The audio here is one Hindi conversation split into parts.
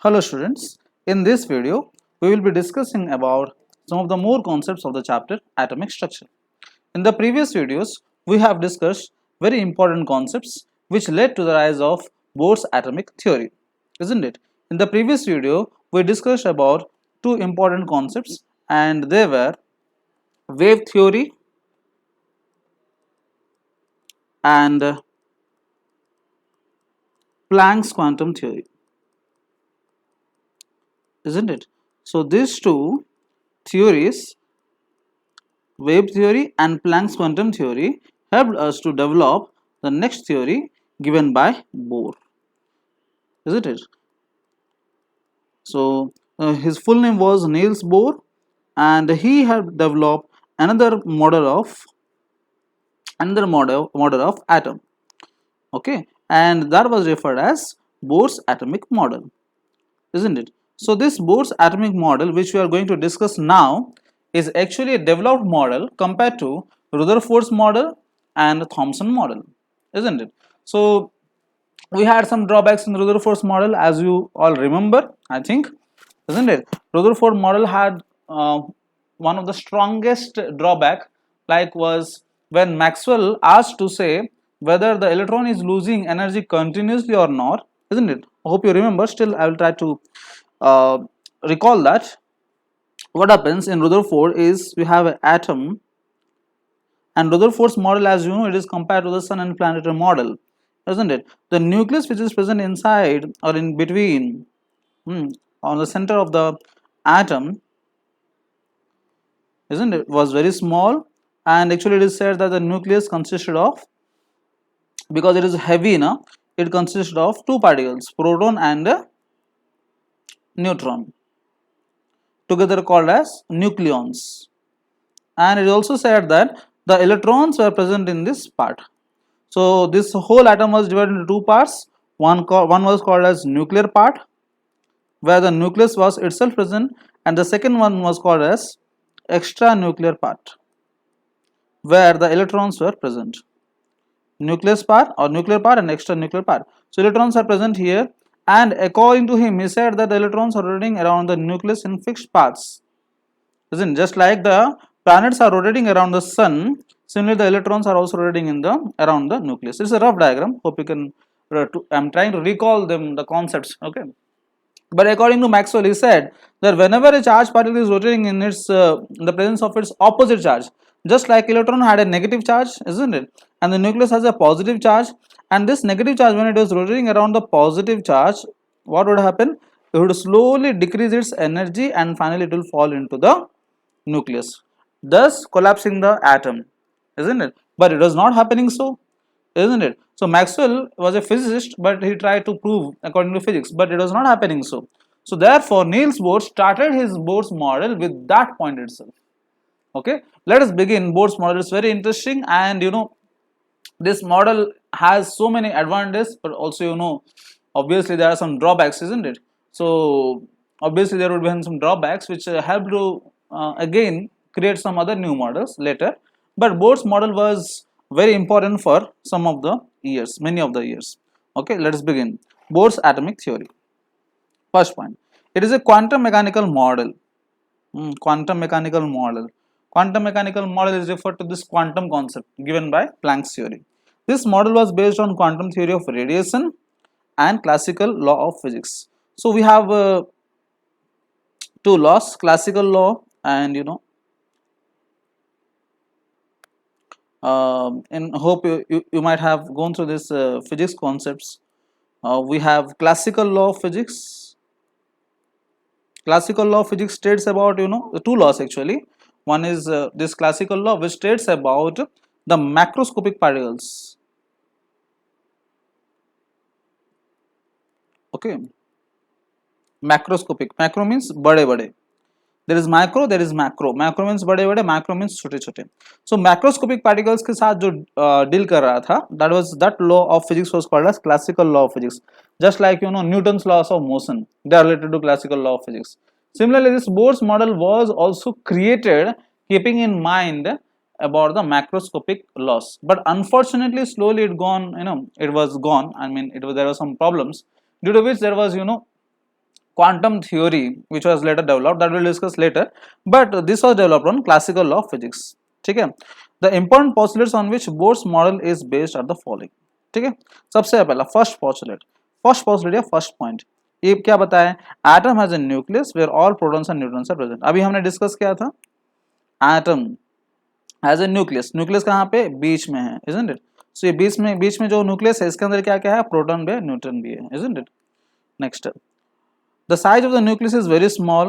Hello students, in this video we will be discussing about some of the more concepts of the chapter atomic structure. In the previous videos we have discussed very important concepts which led to the rise of Bohr's atomic theory, isn't it? In the previous video we discussed about two important concepts and they were wave theory and Planck's quantum theory, isn't it? So these two theories, wave theory and Planck's quantum theory, helped us to develop the next theory given by Bohr, isn't it? So his full name was Niels Bohr, and he had developed another model of atom. Okay, and that was referred as Bohr's atomic model, isn't it? So this Bohr's atomic model, which we are going to discuss now, is actually a developed model compared to Rutherford's model and Thomson model, isn't it? So we had some drawbacks in Rutherford's model, as you all remember, I think, isn't it? Rutherford model had one of the strongest drawback, like was when Maxwell asked to say whether the electron is losing energy continuously or not, isn't it? I hope you remember. Still, I will try to uh, recall that. What happens in Rutherford is we have an atom, and Rutherford's model, as you know, it is compared to the sun and planetary model, isn't it? The nucleus which is present inside or in between, on the center of the atom, isn't it, was very small, and actually it is said that the nucleus consisted of, because it is heavy enough, it consists of two particles, proton and neutron, together called as nucleons. And it is also said that the electrons were present in this part. So this whole atom was divided into two parts. One was called as nuclear part, where the nucleus was itself present, and the second one was called as extra nuclear part, where the electrons were present. Nucleus part or nuclear part and extra nuclear part. So electrons are present here, and according to him, he said that the electrons are rotating around the nucleus in fixed paths. Isn't just like the planets are rotating around the sun, similarly the electrons are also rotating in the around the nucleus. It's a rough diagram. Hope you can. I'm trying to recall them the concepts. Okay. But according to Maxwell, he said that whenever a charged particle is rotating in the presence of its opposite charge, just like electron had a negative charge, isn't it? And the nucleus has a positive charge, and this negative charge, when it was rotating around the positive charge, what would happen? It would slowly decrease its energy, and finally it will fall into the nucleus, thus collapsing the atom, isn't it? But it was not happening so, isn't it? So Maxwell was a physicist, but he tried to prove according to physics, but it was not happening so. So therefore Niels Bohr started his Bohr's model with that point itself. Okay, let us begin. Bohr's model is very interesting, and this model has so many advantages, but also obviously there are some drawbacks, isn't it? So obviously there would be some drawbacks which help to again create some other new models later, but Bohr's model was very important for some of the years, many of the years. Okay, let us begin. Bohr's atomic theory. First point, it is a quantum mechanical model. Quantum mechanical model. Quantum mechanical model is referred to this quantum concept given by Planck's theory. This model was based on quantum theory of radiation and classical law of physics. So we have two laws, classical law and and hope you might have gone through this physics concepts. We have classical law of physics. Classical law of physics states about the two laws actually. One is this classical law which states about the macroscopic particles. Okay, macroscopic. Macro means bade bade. There is micro, there is macro. Macro means बड़े बड़े, macro means छोटे छोटे. So macroscopic particles के साथ जो deal कर रहा था, that law of physics was called as classical law of physics. Just like Newton's laws of motion, they are related to classical law of physics. Similarly, this Bohr's model was also created keeping in mind about the macroscopic laws. But unfortunately, slowly it gone. It was gone. I mean, there were some problems due to which there was quantum theory which was later developed, that we'll discuss later, but this was developed on classical law of physics. ठीक है, the important postulates on which Bohr's model is based are the following. ठीक है, सबसे पहला फर्स्ट postulate या फर्स्ट पॉइंट, ये क्या बताया, atom has a nucleus where all protons and neutrons are present. अभी हमने डिस्कस किया था atom has a nucleus, nucleus कहाँ पे, बीच में है, isn't it? So ये बीच में जो न्यूक्लियस है इसके अंदर क्या क्या है, प्रोटॉन भी है, न्यूट्रॉन भी है, isn't it? Next, the size of the nucleus is very small.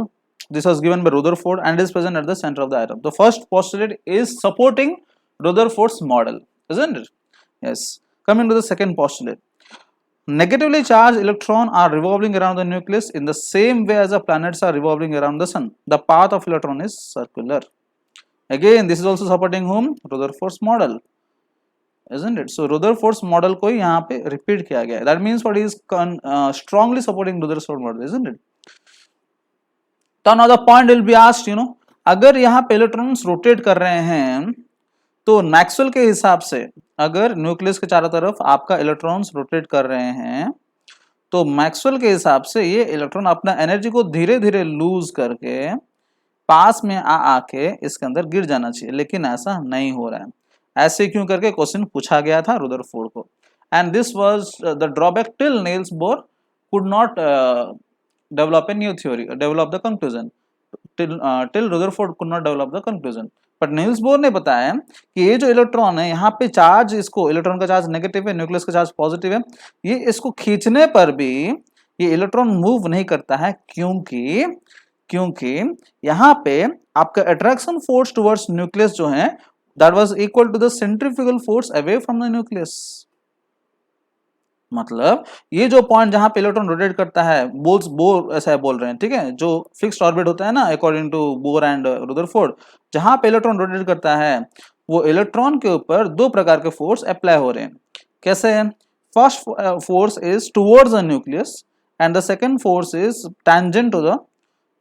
This was given by Rutherford and is present at the center of the atom. The first postulate is supporting Rutherford's model, isn't it? Yes. Coming to the second postulate. Negatively charged electrons are revolving around the nucleus in the same way as the planets are revolving around the sun. The path of electron is circular. Again, this is also supporting whom? Rutherford's model. Isn't it? So Rutherford's model को यहाँ पे repeat किया गया है. That means what is strongly supporting Rutherford's model, isn't it? तो now the point will be asked, you know, अगर यहाँ पे इलेक्ट्रॉन्स रोटेट कर रहे हैं तो मैक्सवेल के हिसाब से अगर न्यूक्लियस के चारों तरफ आपका इलेक्ट्रॉन्स रोटेट कर रहे हैं तो मैक्सवेल के हिसाब से ये इलेक्ट्रॉन अपना एनर्जी को धीरे धीरे लूज करके पास में आके इसके अंदर गिर जाना चाहिए, लेकिन ऐसा नहीं हो रहा है. ऐसे क्यों करके क्वेश्चन पूछा गया था रुदरफोर्ड को. And this was the drawback till Niels Bohr could not develop a new theory, develop the conclusion, till Rutherford could not develop the conclusion. But Niels Bohr ने बताया कि ये जो इलेक्ट्रॉन है यहाँ पे चार्ज, इसको इलेक्ट्रॉन का चार्ज नेगेटिव है, न्यूक्लियस का चार्ज पॉजिटिव है, ये इसको खींचने पर भी ये इलेक्ट्रॉन मूव नहीं करता है. क्योंकि यहाँ पे आपका अट्रैक्शन फोर्स टुवर्ड्स न्यूक्लियस जो है that was equal to the centrifugal force away from the nucleus. मतलब ये जो पॉइंट जहां पे इलेक्ट्रॉन रोटेट करता है, बोर ऐसा है बोल रहे हैं, ठीक है, जो फिक्स्ड ऑर्बिट होता है ना according to Bohr and Rutherford, जहां पे इलेक्ट्रॉन रोटेट करता है वो इलेक्ट्रॉन के ऊपर दो प्रकार के फोर्स अप्लाई हो रहे हैं. कैसे है? First force is towards the nucleus and the second force is tangent to the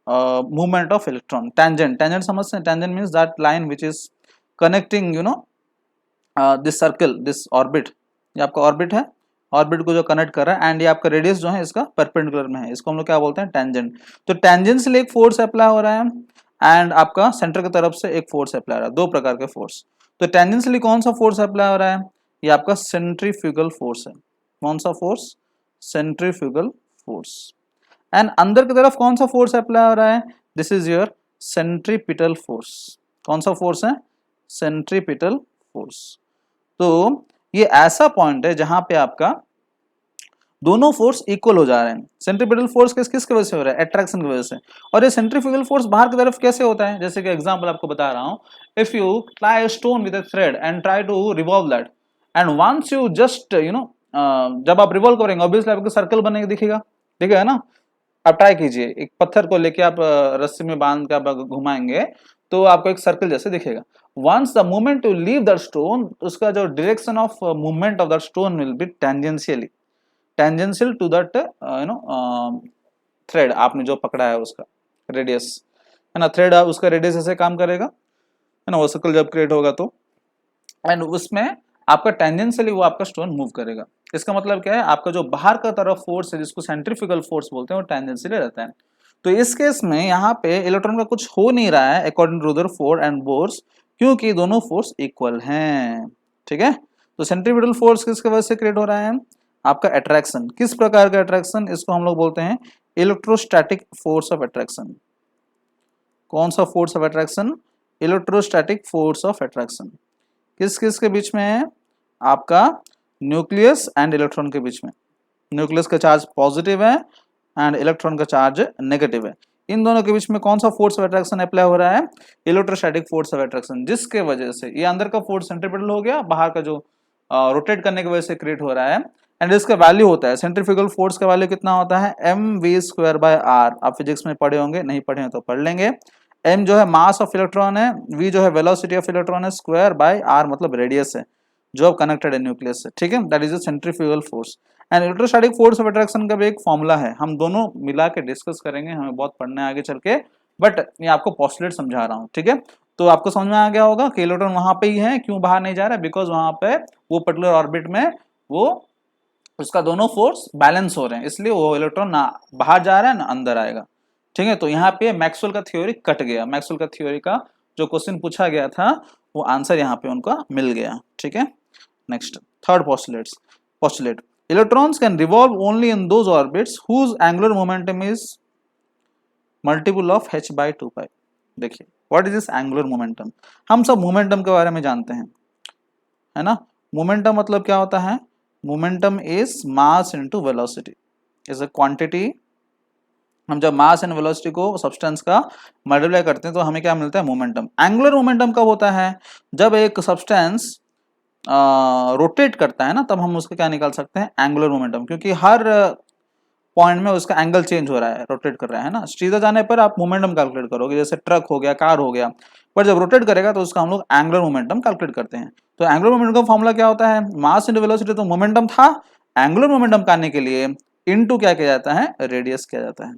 movement of electron. Tangent समझते हैं? Tangent means that line which is connecting, you know, this circle, this orbit, ये आपका ऑर्बिट है, ऑर्बिट को जो कनेक्ट कर रहा है, एंड ये आपका रेडियस जो है इसका परपेंडिकुलर में है, इसको हम लोग क्या बोलते हैं? टेंजेंट. तो टेंजेंट से एक फोर्स अप्लाई हो रहा है एंड आपका सेंटर की तरफ से एक फोर्स अप्लाई हो रहा है, दो प्रकार के फोर्स. तो टेंजेंशियली कौन सा फोर्स अप्लाई हो रहा है? ये आपका सेंट्रीफ्यूगल फोर्स है. कौन सा फोर्स? Centrifugal force. एंड अंदर की तरफ कौन सा फोर्स अप्लाई हो रहा है? This is your centripetal force. कौन सा फोर्स है? Centripetal force. तो ये ऐसा पॉइंट है जहां पे आपका दोनों फोर्स इक्वल हो जा रहे हैं. सेंट्रीपिटल फोर्स किसकी वजह से हो रहा है? अट्रैक्शन की वजह से. और ये सेंट्रीफ्यूगल फोर्स बाहर की तरफ कैसे होता है? जैसे कि एग्जांपल आपको बता रहा हूं, if you tie a stone with a thread and try to revolve that and once you just, you know, जब आप रिवॉल्व करेंगे ऑब्वियसली आपको सर्कल बनेगा, दिखेगा ना. आप ट्राई कीजिए, एक पत्थर को लेके आप रस्सी में बांध के आप घुमाएंगे तो आपको एक सर्कल जैसे दिखेगा. Once the moment to leave that stone, उसका जो direction of movement of that stone will be tangential to that, you know, thread आपने जो पकड़ा है उसका रेडियस, है ना. थ्रेड उसका रेडियस ऐसे काम करेगा, है ना, वो सर्कल जब क्रिएट होगा तो, एंड उसमें आपका टेंजेंशियली वो आपका स्टोन मूव करेगा. इसका मतलब क्या है? आपका जो बाहर का तरफ फोर्स है जिसको सेंट्रीफ्यूगल फोर्स बोलते हैं वो टेंजेंशियली रहता है. तो इस केस में यहाँ पे इलेक्ट्रॉन का कुछ हो नहीं रहा है according to Rutherford and Bohr's, क्योंकि दोनों फोर्स इक्वल हैं. ठीक है, तो सेंट्रीपिटल फोर्स किसके वजह से क्रिएट हो रहा है? आपका अट्रैक्शन. किस प्रकार का अट्रैक्शन? इसको हम लोग बोलते हैं इलेक्ट्रोस्टैटिक फोर्स ऑफ अट्रैक्शन. कौन सा force of attraction? Electrostatic force of attraction. किस किस के बीच में है? आपका न्यूक्लियस एंड इलेक्ट्रॉन के बीच में. न्यूक्लियस का चार्ज पॉजिटिव है एंड इलेक्ट्रॉन का चार्ज नेगेटिव है. इन दोनों के बीच में कौन सा फोर्स ऑफ अट्रैक्शन अप्लाई हो रहा है? इलेक्ट्रोस्टैटिक फोर्स ऑफ अट्रैक्शन, जिसके वजह से ये अंदर का फोर्स सेंट्रीपिटल हो गया, बाहर का जो रोटेट करने की वजह से क्रिएट हो रहा है. एंड इसका वैल्यू होता है, सेंट्रीफ्यूगल फोर्स का वैल्यू कितना होता है? mv²/r. आप फिजिक्स में पढ़े होंगे, नहीं पढ़े हो तो पढ़ लेंगे. m जो है मास ऑफ इलेक्ट्रॉन है, v जो है वेलोसिटी ऑफ इलेक्ट्रॉन है, स्क्वायर/r मतलब रेडियस है जो अब कनेक्टेड है न्यूक्लियस से. ठीक है, that is a centrifugal force. And electrostatic force of attraction का भी एक फॉर्मूला है, हम दोनों मिला के डिस्कस करेंगे, हमें बहुत पढ़ना है आगे चल के, बट ये आपको पोस्टुलेट समझा रहा हूँ. ठीक है, तो आपको समझ में आ गया होगा कि इलेक्ट्रॉन वहां पे ही है, क्यों बाहर नहीं जा रहा है? बिकॉज वहां पे वो पर्टिकुलर ऑर्बिट में वो उसका दोनों फोर्स बैलेंस हो रहे हैं, इसलिए वो इलेक्ट्रॉन ना बाहर जा रहा है ना अंदर आएगा। ठीक है, तो यहाँ पे मैक्सवेल का थ्योरी कट गया, मैक्सवेल का थ्योरी का जो क्वेश्चन पूछा गया था वो आंसर यहाँ पे उनका मिल गया। ठीक है, next third postulate electrons can revolve only in those orbits whose angular momentum is multiple of h/2π। देखिए what is this angular momentum, हम सब मोमेंटम के बारे में जानते हैं, है ना। मोमेंटम मतलब क्या होता है, momentum is mass into velocity, is a quantity. हम जब मास एंड वेलोसिटी को सब्सटेंस का मल्टीप्लाई करते हैं तो हमें क्या मिलता है, मोमेंटम। एंगुलर मोमेंटम कब होता है, जब एक सब्सटेंस रोटेट करता है ना, तब हम उसका क्या निकाल सकते हैं, एंगुलर मोमेंटम, क्योंकि हर पॉइंट में उसका एंगल चेंज हो रहा है, रोटेट कर रहा है ना। सीधा जाने पर आप मोमेंटम कैलकुलेट करोगे, जैसे ट्रक हो गया, कार हो गया, पर जब रोटेट करेगा तो उसका हम लोग एंगुलर मोमेंटम कैलकुलेट करते हैं। तो एंगुलर मोमेंटम का फॉर्मूला क्या होता है, मास इनटू वेलोसिटी, तो मोमेंटम था, एंगुलर मोमेंटम करने के लिए इनटू क्या किया जाता है, रेडियस किया जाता है।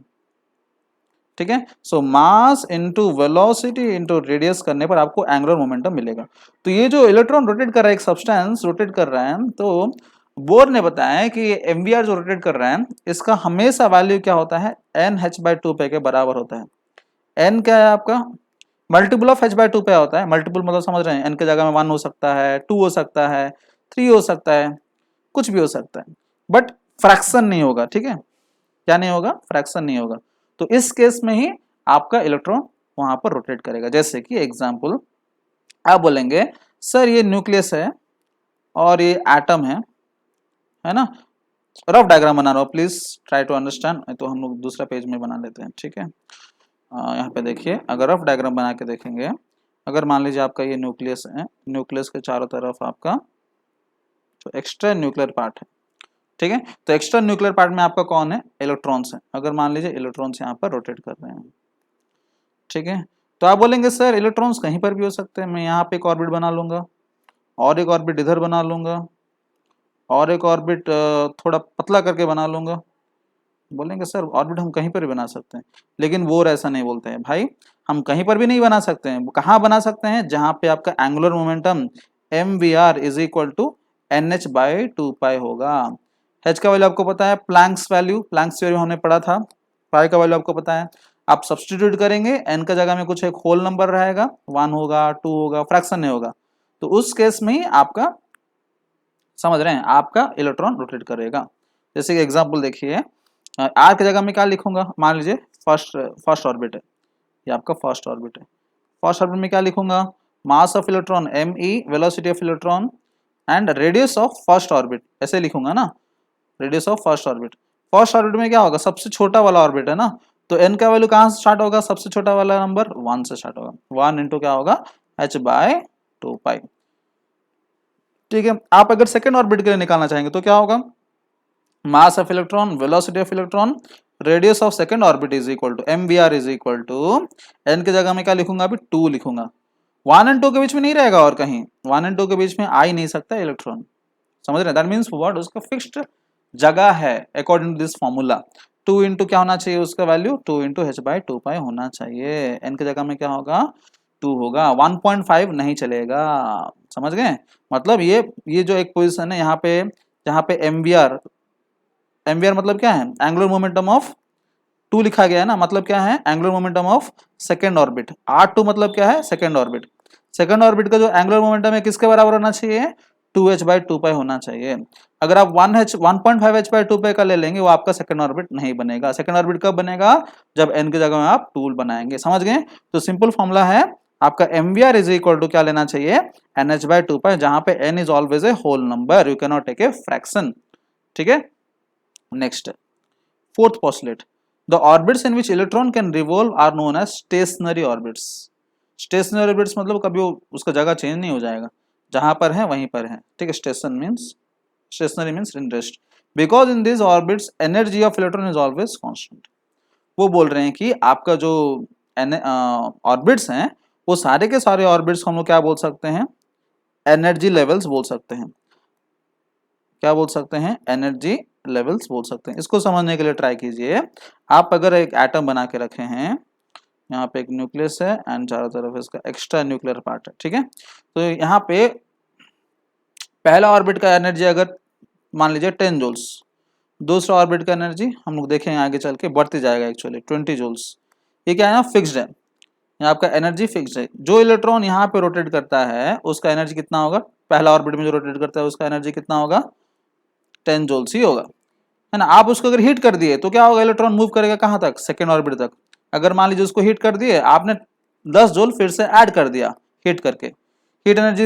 ठीक है, so mass into velocity into radius करने पर आपको एंगुलर मोमेंटम मिलेगा। तो ये जो इलेक्ट्रॉन रोटेट कर रहा है, एक सब्सटेंस रोटेट कर रहा है, तो बोर ने बताया है कि एमवीआर जो रोटेट कर रहा है इसका हमेशा वैल्यू क्या होता है, NH/2π के बराबर होता है। n क्या है आपका, मल्टीपल ऑफ h/2π होता है। मल्टीपल मतलब समझ रहे हैं, n के जगह में 1 हो सकता है, 2 हो सकता है, 3 हो सकता है, कुछ भी हो सकता है, बट फ्रैक्शन नहीं होगा। ठीक है, क्या नहीं होगा, फ्रैक्शन नहीं होगा। तो इस केस में ही आपका इलेक्ट्रॉन वहां पर रोटेट करेगा। जैसे कि एग्जांपल आप बोलेंगे सर ये न्यूक्लियस है और ये एटम है ना। रफ डायग्राम बना रहा हूँ, प्लीज ट्राई टू अंडरस्टैंड। तो हम लोग दूसरा पेज में बना लेते हैं। ठीक है, यहाँ पे देखिए, अगर रफ डायग्राम बना के देखेंगे, अगर मान लीजिए आपका ये न्यूक्लियस है, न्यूक्लियस के चारों तरफ आपका जो एक्स्ट्रा न्यूक्लियर पार्ट है, ठीक है, तो एक्स्ट्रा न्यूक्लियर पार्ट में आपका कौन है, इलेक्ट्रॉन्स है। अगर मान लीजिए इलेक्ट्रॉन्स यहाँ पर रोटेट कर रहे हैं, ठीक है, तो आप बोलेंगे सर इलेक्ट्रॉन्स कहीं पर भी हो सकते हैं, मैं यहाँ पे एक ऑर्बिट बना लूंगा और एक ऑर्बिट इधर बना लूंगा और एक ऑर्बिट थोड़ा पतला करके बना लूंगा। बोलेंगे सर ऑर्बिट हम कहीं पर भी बना सकते हैं, लेकिन बोर ऐसा नहीं बोलते हैं भाई, हम कहीं पर भी नहीं बना सकते हैं। कहाँ बना सकते हैं, जहां पे आपका angular momentum mvr is equal to NH/2π होगा। h का वैल्यू आपको पता है, प्लैंक्स वैल्यू, प्लैंक्स थ्योरी हमने पढ़ा था। पाई का वैल्यू आपको पता है, आप सब्सटीट्यूट करेंगे, n का जगह में कुछ एक होल नंबर रहेगा, 1 होगा, 2 होगा, फ्रैक्शन नहीं होगा, तो उस केस में ही आपका, समझ रहे हैं, आपका इलेक्ट्रॉन रोटेट करेगा। जैसे कि एग्जांपल देखिए, आर की जगह में क्या लिखूंगा, मान लीजिए फर्स्ट ऑर्बिट है, ये आपका फर्स्ट ऑर्बिट है। फर्स्ट ऑर्बिट में क्या लिखूंगा, मास of electron me, velocity of electron and radius of first orbit, ऐसे लिखूंगा ना, radius of first orbit. First orbit में क्या होगा, सबसे छोटा वाला ऑर्बिट है ना, तो n का वैल्यू कहाँ से स्टार्ट होगा, सबसे छोटा वाला नंबर 1 से स्टार्ट होगा, 1 इंटू क्या होगा, h/2π। ठीक है, आप अगर सेकेंड ऑर्बिट के लिए निकालना चाहेंगे तो क्या होगा, mass of electron, velocity of electron, radius of second orbit is equal to mvr is equal to n की जगह में क्या लिखूंगा, अभी 2 लिखूंगा। 1 एंड 2 के बीच में नहीं रहेगा, और कहीं 1 एंड 2 के बीच में आ ही नहीं सकता इलेक्ट्रॉन, समझ रहे हैं। दैट मींस व्हाट, उसका फिक्स्ड जगह है according to this formula. 2 into क्या होना चाहिए, उसका वैल्यू 2 इंटू h/2π होना चाहिए। n की जगह में क्या होगा, 2 होगा, 1.5 नहीं चलेगा, समझ गए। मतलब ये जो एक पोजीशन है यहाँ पे, जहाँ पे mvr मतलब क्या है, एंगुलर मोमेंटम ऑफ 2 लिखा गया है ना, मतलब क्या है, angular momentum of second orbit. R2 मतलब क्या है, सेकेंड ऑर्बिट। सेकेंड ऑर्बिट का जो एंगुलर मोमेंटम है किसके बराबर होना चाहिए, 2h/2π होना चाहिए। अगर आप 1.5 h/2π का ले लेंगे, वो आपका सेकेंड ऑर्बिट नहीं बनेगा। सेकेंड ऑर्बिट कब बनेगा, जब n की जगह में आप 2 बनाएंगे, समझ गए। तो सिंपल फॉर्मूला है आपका mvr इज इक्वल टू क्या लेना चाहिए, NH/2π, जहां पे n is always a whole number, you can not take a fraction. ठीक है, next fourth postulate, the orbits in which electron can revolve are known as stationary orbits। stationary orbits मतलब कभी उसका जगह चेंज नहीं हो जाएगा, जहां पर है वहीं पर है। ठीक है, stationary means in rest, because in these orbits energy of electron is always constant। वो बोल रहे हैं कि आपका जो ऑर्बिट्स हैं, वो सारे के सारे ऑर्बिट्स को हम लोग क्या बोल सकते हैं, एनर्जी लेवल्स बोल सकते हैं। क्या बोल सकते हैं, एनर्जी लेवल्स बोल सकते हैं। इसको समझने के लिए ट्राई कीजिए, आप अगर एक एटम बना के रखे हैं, यहाँ पे एक न्यूक्लियस है एंड चारों तरफ इसका एक्स्ट्रा न्यूक्लियर पार्ट है, ठीक है, तो यहाँ पे पहला ऑर्बिट का एनर्जी अगर मान लीजिए 10 जूल्स। दूसरा ऑर्बिट का एनर्जी हम लोग देखेंगे आगे चल के बढ़ती जाएगा एक्चुअली 20 जूल्स। ये क्या है ना, फिक्स्ड है, यहाँ आपका एनर्जी फिक्स्ड है। जो इलेक्ट्रॉन यहाँ पे रोटेट करता है उसका एनर्जी कितना होगा, पहला ऑर्बिट में जो रोटेट करता है उसका एनर्जी कितना होगा, 10 जूल्स ही होगा, है ना। आप उसको अगर हीट कर दिए तो क्या होगा, इलेक्ट्रॉन मूव करेगा कहाँ तक, सेकेंड ऑर्बिट तक। अगर मान लीजिए उसको हीट कर दिए आपने, 10 जूल फिर से ऐड कर दिया हीट करके, हीट एनर्जी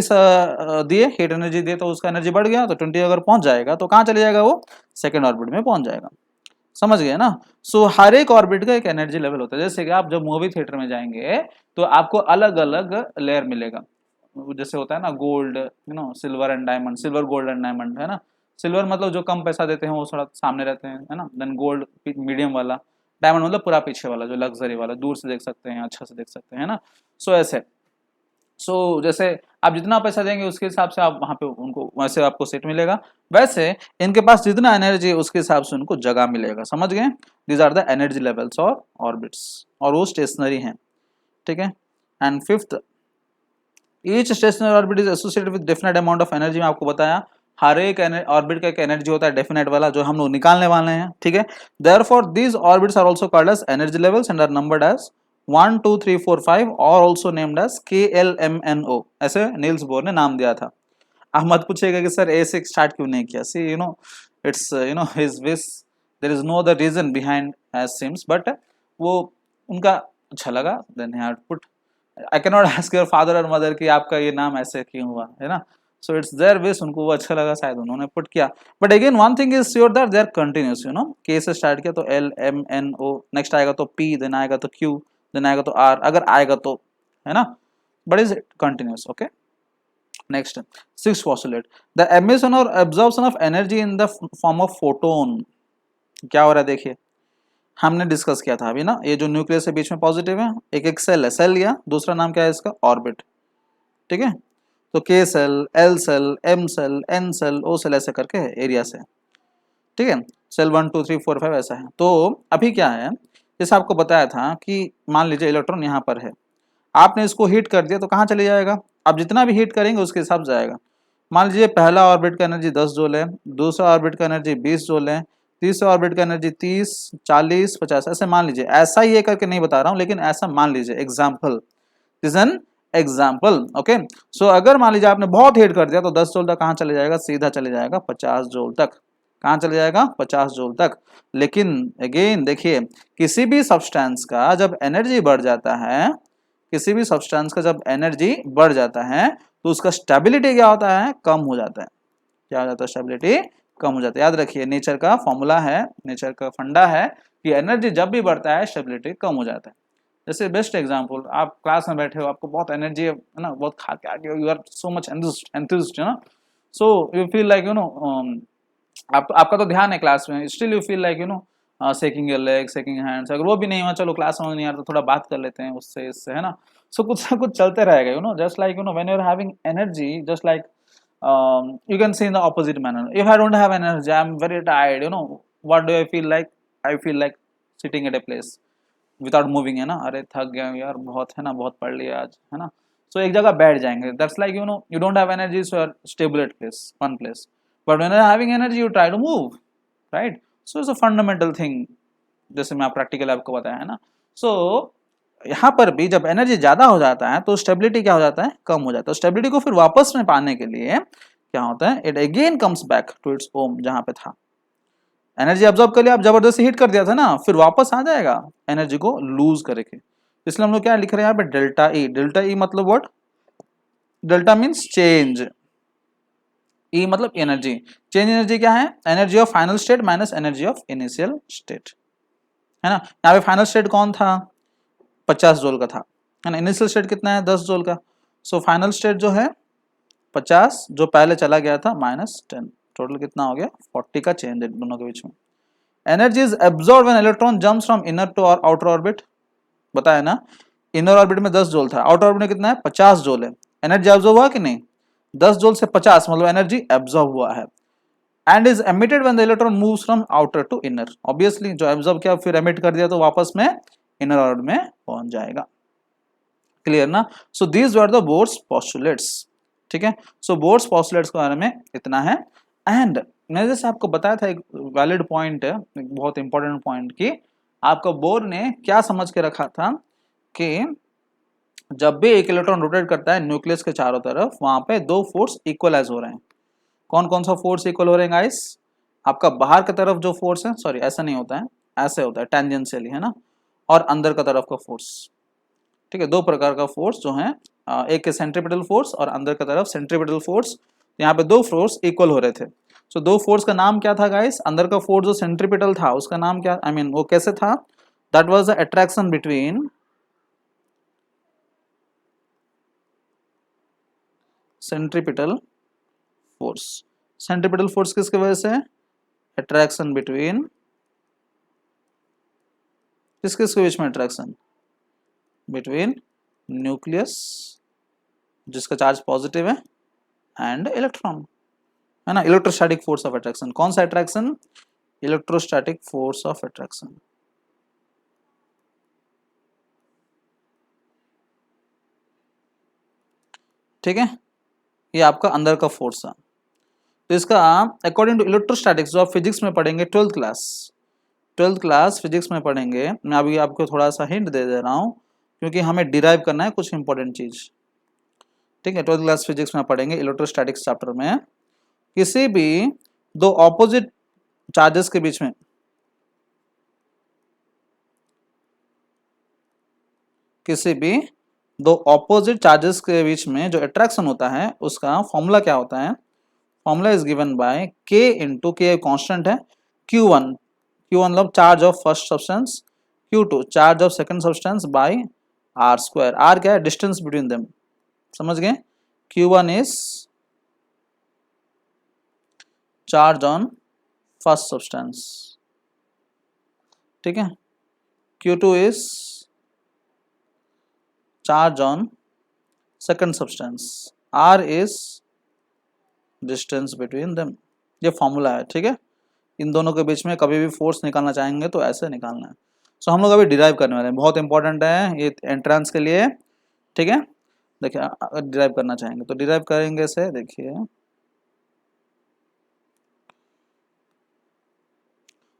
दिए, हीट एनर्जी दिए तो उसका एनर्जी बढ़ गया, तो 20 अगर पहुंच जाएगा तो कहाँ चले जाएगा, वो सेकेंड ऑर्बिट में पहुंच जाएगा। समझ गए ना। सो हर एक ऑर्बिट का एक एनर्जी लेवल होता है। जैसे कि आप जब मूवी थिएटर में जाएंगे तो आपको अलग अलग लेयर मिलेगा, जैसे होता है ना gold, silver and diamond, silver gold and diamond, है ना। सिल्वर मतलब जो कम पैसा देते हैं वो थोड़ा सामने रहते हैं, है ना। देन गोल्ड मीडियम वाला, डायमंड मतलब पूरा पीछे वाला जो लग्जरी वाला, दूर से देख सकते हैं, अच्छा से देख सकते हैं, है ना। सो ऐसे, जैसे आप जितना पैसा देंगे उसके हिसाब से आप वहां पे उनको वैसे आपको सीट मिलेगा। वैसे इनके पास जितना एनर्जी है उसके हिसाब से उनको जगह मिलेगा। समझ गए, these are the energy levels और ऑर्बिट्स, और वो स्टेशनरी हैं, ठीक है। And fifth, each stationary orbit is associated with definite amount of energy. मैं आपको बताया हर एक ऑर्बिट का एक एनर्जी होता है डेफिनेट वाला, जो हम लोग निकालने वाले हैं, ठीक है। Therefore these orbits are also called as energy levels and are numbered as 1 2 3 4 5 और ऑल्सो नेम्ड एज KLMNO, ऐसे नील्स बोर ने नाम दिया था। आप मत पूछेगा कि सर ए से स्टार्ट क्यों नहीं किया, see it's his wish, there is no other reason behind as seems, but वो उनका अच्छा लगा, then he had put. I can not ask your father और मदर कि आपका ये नाम ऐसे क्यों हुआ, है ना। सो इट्स देयर विश, उनको वो अच्छा लगा शायद उन्होंने पुट किया। But again one thing is sure that they are continuous, K से स्टार्ट किया तो LMNO, नेक्स्ट आएगा तो P, देन आएगा तो Q, देन आएगा तो R, अगर आएगा तो, है ना, but is continuous. Okay, next six postulate, the emission और absorption of energy in the form of photon. क्या हो रहा है देखिए, हमने डिस्कस किया था अभी ना, ये जो न्यूक्लियस है बीच में पॉजिटिव है, एक सेल है, सेल लिया, दूसरा नाम क्या है इसका, ऑर्बिट, ठीक है। तो K shell, L shell, M shell, N shell, O shell, ऐसे करके है एरिया से, ठीक है। सेल 1 2 3 4 5 ऐसा है। तो अभी क्या है, जैसे आपको बताया था कि मान लीजिए इलेक्ट्रॉन यहाँ पर है, आपने इसको हीट कर दिया तो कहाँ चले जाएगा, आप जितना भी हीट करेंगे उसके हिसाब से जाएगा। मान लीजिए पहला ऑर्बिट का एनर्जी 10 जूल है, दूसरा ऑर्बिट का एनर्जी 20 जूल है, तीसरा ऑर्बिट का एनर्जी 30 40 50, ऐसे मान लीजिए। ऐसा ही ये करके नहीं बता रहा हूँ, लेकिन ऐसा मान लीजिए, example, is an example, okay. So अगर मान लीजिए आपने बहुत हीट कर दिया तो 10 जूल तक कहाँ चले जाएगा, सीधा चले जाएगा 50 जूल तक। कहाँ चले जाएगा, 50 जूल तक। लेकिन अगेन देखिए, किसी भी सब्सटेंस का जब एनर्जी बढ़ जाता है, किसी भी सब्सटेंस का जब एनर्जी बढ़ जाता है तो उसका स्टेबिलिटी क्या होता है, कम हो जाता है। क्या हो जाता है, स्टेबिलिटी कम हो जाता है। याद रखिए, नेचर का फॉर्मूला है, नेचर का फंडा है कि एनर्जी जब भी बढ़ता है स्टेबिलिटी कम हो जाता है। जैसे बेस्ट एग्जांपल, आप क्लास में बैठे हो, आपको बहुत एनर्जी है ना, बहुत खा के आगे, यू आर सो मच एंथुसिस्ट, है ना। सो यू फील लाइक आपका तो ध्यान है क्लास में, still you feel like shaking your leg, shaking hands. अगर वो भी नहीं हुआ, चलो क्लास में नहीं आ रहा तो थोड़ा बात कर लेते हैं उससे, इससे, है ना। सो कुछ ना कुछ चलते रहेगा, just like when you are having energy, just like you can say in the opposite manner, if I don't have energy, I am very tired, what do I feel like, I feel like sitting at a place without moving, है ना। अरे थक गया यार बहुत, है ना, बहुत पढ़ लिया आज, है ना। सो एक जगह बैठ जाएंगे, that's like you don't have energy, so you are stable at place, one place, but when you are having energy you try to move, right? So it's a fundamental thing, जैसे मैं प्रैक्टिकल आपको बताया, है ना। सो यहाँ पर भी जब एनर्जी ज्यादा हो जाता है तो स्टेबिलिटी क्या हो जाता है, कम हो जाता है। स्टेबिलिटी को फिर वापस में पाने के लिए क्या होता है, it again comes back to its home, जहां पे था। एनर्जी अब्जॉर्ब कर लिया, आप जबरदस्ती हीट कर दिया था ना, फिर वापस आ जाएगा एनर्जी को लूज करके। इसलिए हम लोग क्या लिख रहे हैं यहाँ पे, डेल्टा ई। डेल्टा ई मतलब व्हाट, डेल्टा मीन्स चेंज, ई मतलब एनर्जी। चेंज एनर्जी क्या है, energy of final state minus energy of initial state, है ना। यहाँ पे फाइनल स्टेट कौन था, 50 जूल का था, है ना। इनिशियल स्टेट कितना है, 10 जूल का। सो फाइनल स्टेट जो है 50, जो पहले चला गया था -10, टोटल कितना हो गया, 40 का चेंज है दोनों के बीच में। Energy is absorb when electron jumps from inner to outer orbit, बताया ना। इनर ऑर्बिट में 10 जूल था, आउटर ऑर्बिट में कितना है, 50 जूल है। एनर्जी एब्सॉर्ब हुआ कि नहीं, 10 जूल से 50 मतलब एनर्जी एब्सॉर्ब हुआ है। And is emitted when the electron moves from outer to inner, obviously जो एब्सॉर्ब किया फिर एमिट कर दिया तो वापस में इनर ऑर्बिट में पहुंच जाएगा। क्लियर ना। So these were the Bohr's postulates, ठीक है। सो बोर्स पोस्टुलेट्स के बारे में इतना है। एंड मैंने जैसे आपको बताया था एक वैलिड पॉइंट है, एक बहुत इंपॉर्टेंट पॉइंट कि आपका बोर ने क्या समझ के रखा था कि जब भी एक इलेक्ट्रॉन रोटेट करता है न्यूक्लियस के चारों तरफ, वहां पे दो फोर्स इक्वलाइज हो रहे हैं। कौन कौन सा फोर्स इक्वल हो रहे हैं गाइस? आपका बाहर की तरफ जो फोर्स है, सॉरी ऐसा नहीं होता है, ऐसे होता है टेंजेंशियली, है ना, और अंदर का तरफ का फोर्स। ठीक है, दो प्रकार का फोर्स जो है, एक सेंट्रीपिटल फोर्स और अंदर की तरफ सेंट्रीपिटल फोर्स। यहाँ पे दो फोर्स इक्वल हो रहे थे। सो दो फोर्स का नाम क्या था गाइस? अंदर का फोर्स जो सेंट्रीपिटल था उसका नाम क्या, आई मीन वो कैसे था? That was the attraction between centripetal force. Centripetal force किसकी वजह से? अट्रैक्शन बिटवीन, किस किस के बीच में अट्रैक्शन? बिटवीन न्यूक्लियस जिसका चार्ज पॉजिटिव है एंड इलेक्ट्रॉन, है ना, इलेक्ट्रोस्टैटिक फोर्स ऑफ अट्रैक्शन। कौन सा attraction? Electrostatic force of attraction. ठीक है, ये आपका अंदर का फोर्स है। तो इसका अकॉर्डिंग टू इलेक्ट्रोस्टैटिक्स जो आप फिजिक्स में पढ़ेंगे, ट्वेल्थ क्लास फिजिक्स में पढ़ेंगे, मैं अभी आपको थोड़ा सा हिंट दे दे रहा हूँ क्योंकि हमें डिराइव करना है कुछ इंपॉर्टेंट चीज। ठीक है, ट्वेल्थ क्लास फिजिक्स में पढ़ेंगे इलेक्ट्रोस्टैटिक्स चैप्टर में, किसी भी दो ऑपोजिट चार्जेस के बीच में, किसी भी दो ऑपोजिट चार्जेस के बीच में जो अट्रैक्शन होता है उसका फॉर्मूला क्या होता है? Formula is given by k into K constant है, Q1, Q1 मतलब charge of first substance, Q2 charge of second substance by R square. R क्या है? डिस्टेंस बिटवीन देम, समझ गए? Q1 is charge on first substance, ठीक है, Q2 is charge on second substance, R is distance between them. ये फॉर्मूला है, ठीक है। इन दोनों के बीच में कभी भी फोर्स निकालना चाहेंगे तो ऐसे निकालना है। सो हम लोग अभी डिराइव करने वाले हैं, बहुत इंपॉर्टेंट है ये एंट्रेंस के लिए, ठीक है। देखिए अगर डिराइव करना चाहेंगे तो डिराइव करेंगे से, देखिए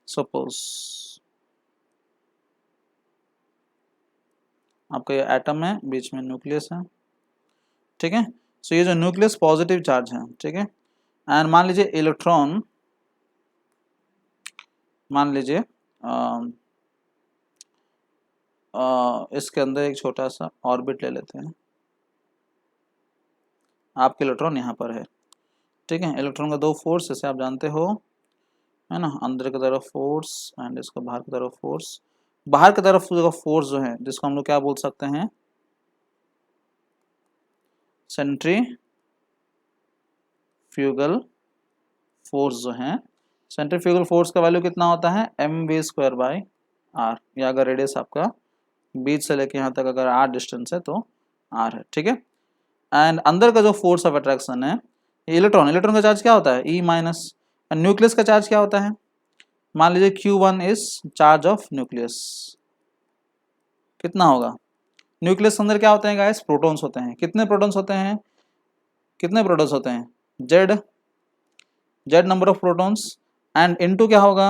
सपोज आपका ये एटम है, बीच में न्यूक्लियस है, ठीक है। सो ये जो न्यूक्लियस पॉजिटिव चार्ज है, ठीक है, एंड मान लीजिए इलेक्ट्रॉन, मान लीजिए इसके अंदर एक छोटा सा ऑर्बिट ले लेते हैं, आपके इलेक्ट्रॉन यहाँ पर है, ठीक है। इलेक्ट्रॉन का दो फोर्स जैसे आप जानते हो, है ना, अंदर की तरफ फोर्स एंड इसका बाहर की तरफ फोर्स। बाहर की तरफ का फोर्स जो है जिसको हम लोग क्या बोल सकते हैं? सेंट्रीफ्यूगल फोर्स जो है, सेंट्रीफ्यूगल फोर्स का वैल्यू कितना होता है? mv² by are. या अगर रेडियस आपका बीच से लेके यहाँ तक अगर r डिस्टेंस है तो r है, ठीक है। एंड अंदर का जो फोर्स ऑफ अट्रैक्शन है, इलेक्ट्रॉन का चार्ज क्या होता है? E minus. न्यूक्लियस का चार्ज क्या होता है? मान लीजिए Q1 is charge of nucleus, कितना होगा? न्यूक्लियस के अंदर क्या होते हैं गाइस? प्रोटॉन्स होते हैं। कितने प्रोटॉन्स होते हैं? कितने प्रोटॉन्स होते हैं? Z number of protons, and into क्या होगा?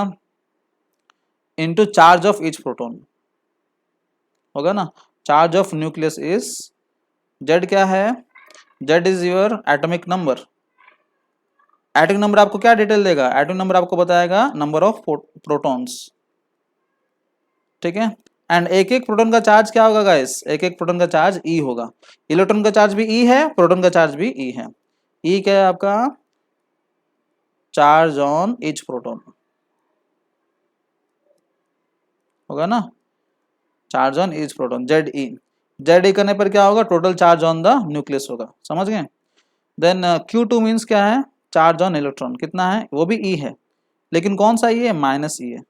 Into charge of each proton होगा ना। Charge of nucleus is Z, क्या है? Z is your atomic number. Atomic number आपको क्या डिटेल देगा? एटॉमिक नंबर आपको बताएगा नंबर ऑफ प्रोटॉन्स, ठीक है। एंड एक एक प्रोटॉन का चार्ज क्या होगा गाइस? एक एक प्रोटॉन का चार्ज E होगा। इलेक्ट्रॉन का चार्ज भी E है, प्रोटॉन का चार्ज भी E है। E क्या है आपका? चार्ज ऑन ईच प्रोटॉन होगा ना, charge on each proton, Z E करने पर क्या होगा? Total charge on the nucleus होगा, समझ गए। देन Q2 मीन्स क्या है? चार्ज ऑन इलेक्ट्रॉन, कितना है? वो भी E है, लेकिन कौन सा E है? माइनस E है।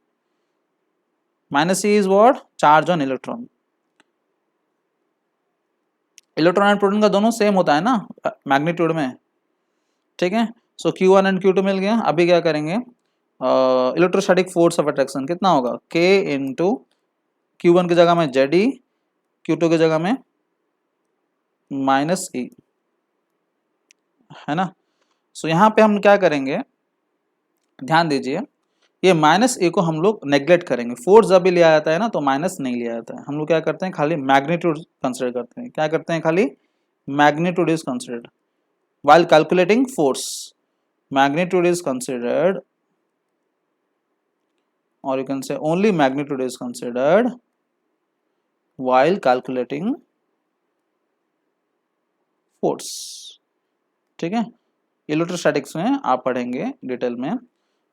Minus E is what? Charge on electron. Electron and proton का दोनों सेम होता है ना मैग्नीट्यूड में, ठीक है। सो Q1 एंड Q2 मिल गया। अभी क्या करेंगे? इलेक्ट्रोस्टैटिक फोर्स ऑफ अट्रैक्शन कितना होगा? K इंटू Q1 की जगह में ZE, Q2 की जगह में माइनस E, है ना। सो यहाँ पे हम क्या करेंगे? ध्यान दीजिए, ये माइनस ए को हम लोग नेग्लेक्ट करेंगे। फोर्स जब भी लिया जाता है ना तो माइनस नहीं लिया जाता है, हम लोग क्या करते हैं खाली मैग्नीट्यूड कंसिडर करते हैं। क्या करते हैं, खाली magnitude is considered while calculating force, magnitude is considered, or you can say only magnitude is considered while calculating force। ठीक है, इलेक्ट्रोस्टैटिक्स में आप पढ़ेंगे डिटेल में।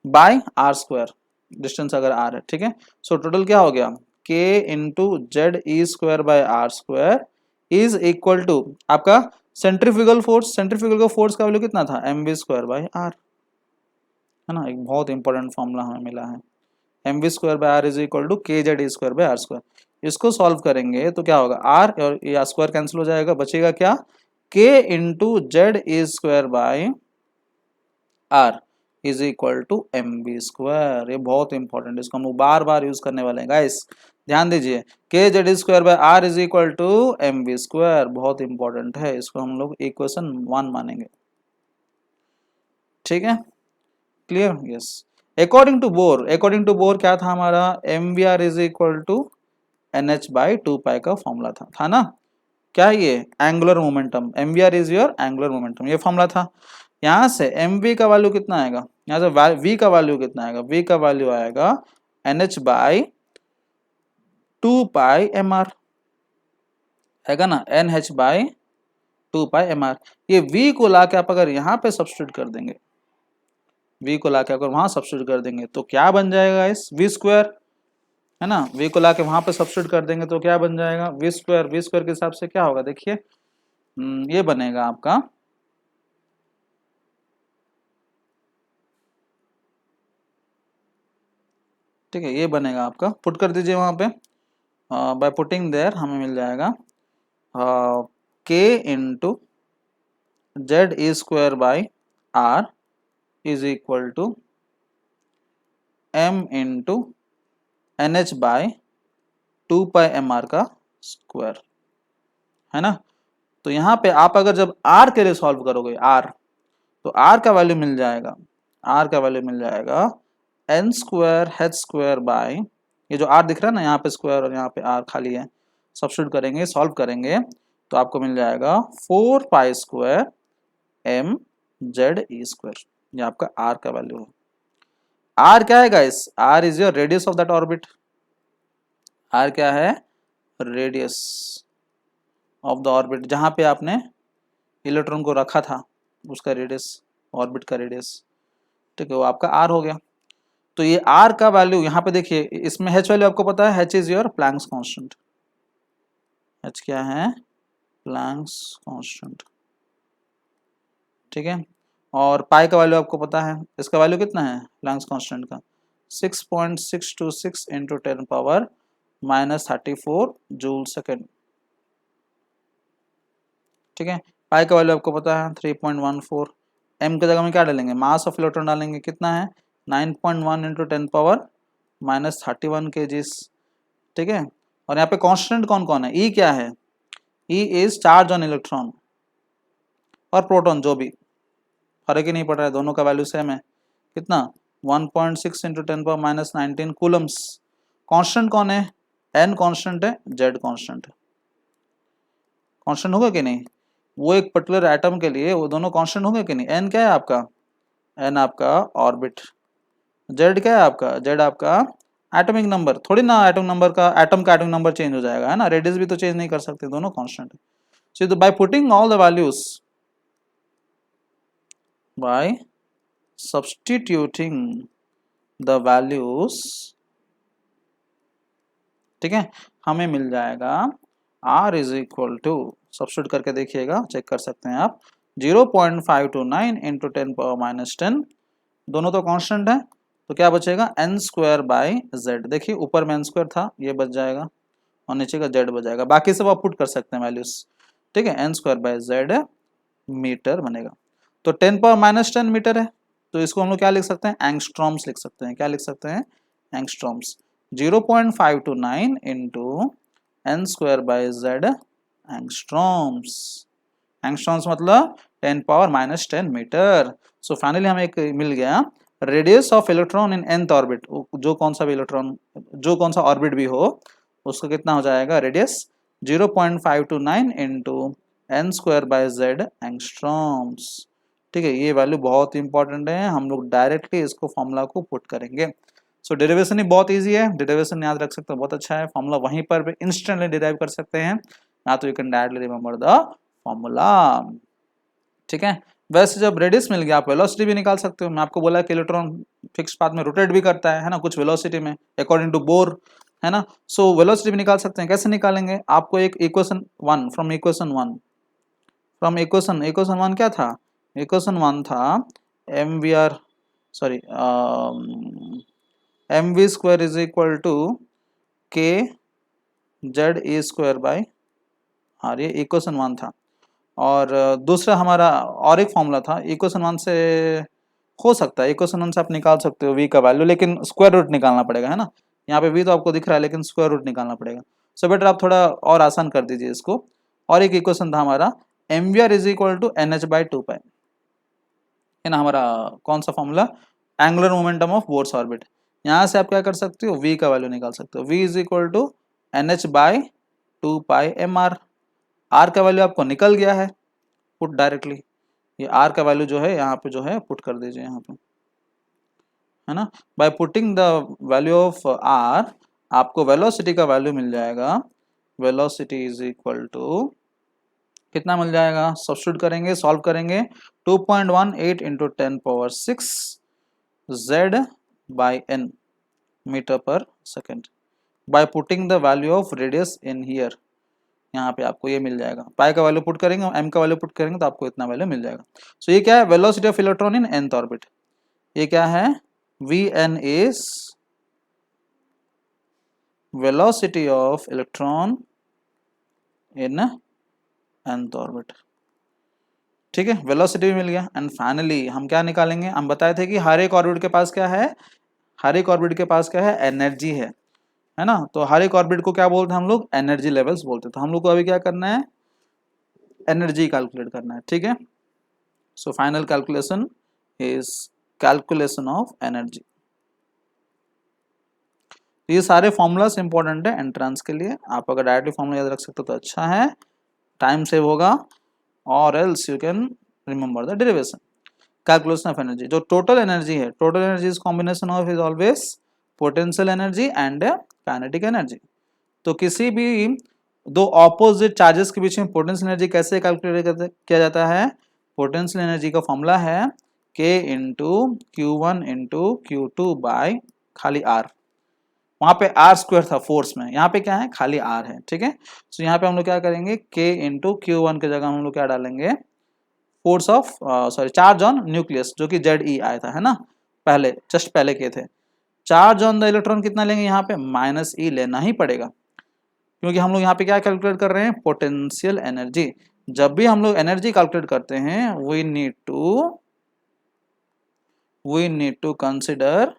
बाय आर स्क्वायर, डिस्टेंस अगर आर है, ठीक है। सो टोटल क्या हो गया, k into Z E square by R square is equal to आपका सेंट्रीफ्यूगल फोर्स। सेंट्रीफ्यूगल का फोर्स का वैल्यू कितना था, M V square by R, है ना। एक बहुत इंपॉर्टेंट फॉर्मूला हमें मिला है, M V square by R is equal to K Z E square by R square. इसको सॉल्व करेंगे तो क्या होगा, आर और ये स्क्वायर कैंसिल हो जाएगा, बचेगा क्या, K into Z E square by R is equal to M B square. ये बहुत इंपॉर्टेंट, इसको हम लोग बार बार यूज करने वाले हैं गाइस, ध्यान दीजिए। K Z square by R is equal to M B square, बहुत इंपॉर्टेंट है, इसको हम लोग इक्वेशन 1 मानेंगे। ठीक है, clear, yes. According to Bohr क्या था हमारा, M V R is equal to N H by 2 pi का फॉर्मूला था ना। क्या है ये, angular momentum, M V R is your angular momentum, ये फॉर्मूला था। यहाँ से एम वी का वैल्यू कितना आएगा, यहाँ से वी का वैल्यू कितना आएगा, वी का वैल्यू आएगा N H by 2 pi M R, है ना, N H by 2 pi M R. ये वी को लाके आप अगर यहाँ पे सब्स्टिट्यूट कर देंगे, वी को लाके अगर वहां सब्स्टिट्यूट कर देंगे तो क्या बन जाएगा, इस वी स्क्वायर, है ना। वी को लाके वहां पे सब्स्टिट्यूट कर देंगे तो क्या बन जाएगा, वी स्क्वायर। वी स्क्वायर के हिसाब से क्या होगा, देखिए ये बनेगा आपका, ठीक है, ये बनेगा आपका, पुट कर दीजिए वहां पे, बाय पुटिंग देयर हमें मिल जाएगा K into Z E square by R is equal to M into N H by 2 pi M R का स्क्वायर, है ना। तो यहाँ पे आप अगर जब आर के लिए सॉल्व करोगे, आर, तो आर का वैल्यू मिल जाएगा, आर का वैल्यू मिल जाएगा N square H square by, ये जो आर दिख रहा है ना यहाँ पे स्क्वायर और यहाँ पे आर खाली है, सब्स्टिट्यूट करेंगे, सॉल्व करेंगे तो आपको मिल जाएगा 4 pi square M Z E square. ये आपका आर का वैल्यू है। आर क्या है guys, R is your radius of that orbit. R क्या है, रेडियस ऑफ द ऑर्बिट, जहां पे आपने इलेक्ट्रॉन को रखा था उसका रेडियस, ऑर्बिट का रेडियस, ठीक है, वो आपका आर हो गया। तो ये आर का वैल्यू यहाँ पे देखिए, इसमें एच वैल्यू आपको पता है, H is your Planck's constant. H क्या है, प्लैंक्स कांस्टेंट, ठीक है। और पाई का वैल्यू आपको पता है, इसका वैल्यू कितना है प्लैंक्स कांस्टेंट का, 6.626 इंटू 10 पावर -34 जूल सेकेंड, ठीक है। पाई का वैल्यू आपको पता है 3.14। एम की जगह में क्या डालेंगे, मास ऑफ इलेक्ट्रॉन डालेंगे, कितना है 9.1 इंटू 10 पावर -31 kgs, ठीक है। और यहाँ पे कांस्टेंट कौन कौन है, ई क्या है, E is charge on electron और प्रोटॉन, जो भी फर्क ही नहीं पड़ रहा है, दोनों का वैल्यू सेम है, कितना 1.6 इंटू 10 पावर -19 कूलम्स। कांस्टेंट कौन है, एन कांस्टेंट है, जेड कांस्टेंट है, कांस्टेंट होगा कि नहीं, वो एक पर्टिकुलर एटम के लिए वो दोनों कांस्टेंट होंगे कि नहीं। एन क्या है आपका, एन आपका ऑर्बिट, जेड क्या है आपका, जेड आपका एटॉमिक नंबर, थोड़ी ना एटम नंबर का, एटम का एटॉमिक नंबर चेंज हो जाएगा, है ना, रेडियस भी तो चेंज नहीं कर सकते, दोनों कांस्टेंट है। So by putting all the values, by substituting the values, ठीक है, हमें मिल जाएगा R is equal to, substitute करके देखिएगा, चेक कर सकते हैं आप, 0.529 इंटू 10 पावर -10, दोनों तो कांस्टेंट है, तो क्या बचेगा एन स्क्वायर बाई जेड। देखिए ऊपर में एन स्क्वायर था, ये बच जाएगा, और नीचे का जेड बच जाएगा, बाकी सब आप पुट कर सकते हैं वैल्यूज, ठीक है। N square by Z meter बनेगा, तो 10 पावर -10 मीटर है, तो इसको हम लोग क्या लिख सकते हैं, एंगस्ट्रॉम्स लिख सकते हैं। क्या लिख सकते हैं, angstroms. 0.529 into N square by Z angstroms, angstroms मतलब 10 पावर -10 मीटर। सो फाइनली हमें एक मिल गया radius of electron in nth orbit, जो कौन सा भी इलेक्ट्रॉन, जो कौन सा ऑर्बिट भी हो उसका कितना हो जाएगा radius 0.529 into N square by Z angstroms. ठीक है, ये वैल्यू बहुत इंपॉर्टेंट है, हम लोग डायरेक्टली इसको फॉर्मूला को पुट करेंगे। सो डेरिवेशन ही बहुत इजी है, डेरिवेशन याद रख सकते हो, बहुत अच्छा है, फॉर्मूला वहीं पर भी इंस्टेंटली डिराइव कर सकते हैं, या तो you can directly remember the formula. ठीक है, वैसे जब रेडियस मिल गया आप वेलोसिटी भी निकाल सकते हो। मैं आपको बोला कि इलेक्ट्रॉन फिक्स पाथ में रोटेट भी करता है ना, कुछ वेलोसिटी में अकॉर्डिंग टू बोर, है ना। सो वेलोसिटी भी निकाल सकते हैं। कैसे निकालेंगे, आपको एक equation one from equation one क्या था, इक्वेशन वन था M V R sorry M V square is equal to K Z A square by R, ये इक्वेशन वन था। और दूसरा हमारा और एक फॉर्मूला था इक्वेशन वन से, हो सकता है इक्वेशन वन से आप निकाल सकते हो v का वैल्यू, लेकिन स्क्वायर रूट निकालना पड़ेगा, है ना। यहाँ पे v तो आपको दिख रहा है लेकिन स्क्वायर रूट निकालना पड़ेगा। सो बेटर आप थोड़ा और आसान कर दीजिए इसको। और एक इक्वेशन था हमारा M V R is equal to N H by two pi, है ना, हमारा कौन सा formula, angular momentum of Bohr's orbit. यहाँ से आप क्या कर सकते हो, v का वैल्यू निकाल सकते हो, v is equal to N H by two pi M R. R का वैल्यू आपको निकल गया है, पुट डायरेक्टली, ये आर का वैल्यू जो है यहाँ पे जो है पुट कर दीजिए यहाँ पे, है ना। By putting the value of R आपको वेलोसिटी का वैल्यू मिल जाएगा, वेलोसिटी इज इक्वल टू कितना मिल जाएगा, सब्स्टिट्यूट करेंगे, सॉल्व करेंगे, 2.18 इंटू 10⁶ z बाई n मीटर पर second, by putting the value of radius in here, यहाँ पे आपको ये मिल जाएगा। पाई का वैल्यू पुट करेंगे, एम का वैल्यू पुट करेंगे तो आपको इतना वैल्यू मिल जाएगा। सो ये क्या है, velocity of electron in nth orbit. ये क्या है, Vn is velocity of electron in nth orbit. ठीक है, वेलोसिटी भी मिल गया। एंड फाइनली हम क्या निकालेंगे, हम बताए थे कि हर एक ऑर्बिट के पास क्या है, हर एक ऑर्बिट के पास क्या है, एनर्जी है ना। तो हर एक ऑर्बिट को क्या बोलते हैं हम लोग, एनर्जी लेवल्स बोलते हैं। तो हम लोग को अभी क्या करना है, एनर्जी कैलकुलेट करना है। ठीक है, so final calculation is calculation of energy. ये सारे फॉर्मूलास इंपॉर्टेंट है एंट्रेंस के लिए, आप अगर डायरेक्टली फॉर्मूला याद रख सकते हो तो अच्छा है, टाइम सेव होगा, और else you can remember the derivation. Calculation of energy, जो टोटल एनर्जी है, total energy is combination of is always potential energy and kinetic energy. तो किसी भी दो ऑपोजिट चार्जेस के बीच में पोटेंशियल एनर्जी कैसे कैलकुलेट किया जाता है, पोटेंशियल एनर्जी का फॉर्मूला है k into Q one into Q two by खाली आर। वहां पे आर स्क्वायर था फोर्स में, यहाँ पे क्या है, खाली आर है। ठीक है, तो यहाँ पे हम लोग क्या करेंगे, k इंटू क्यू वन की जगह हम लोग क्या डालेंगे, force of charge on nucleus, जो कि ZE आया था, है ना, पहले जस्ट पहले के थे। चार्ज ऑन द इलेक्ट्रॉन कितना लेंगे, यहाँ पे -E लेना ही पड़ेगा, क्योंकि हम लोग यहाँ पे क्या कैलकुलेट कर रहे हैं, पोटेंशियल एनर्जी। जब भी हम लोग एनर्जी कैलकुलेट करते हैं we need to consider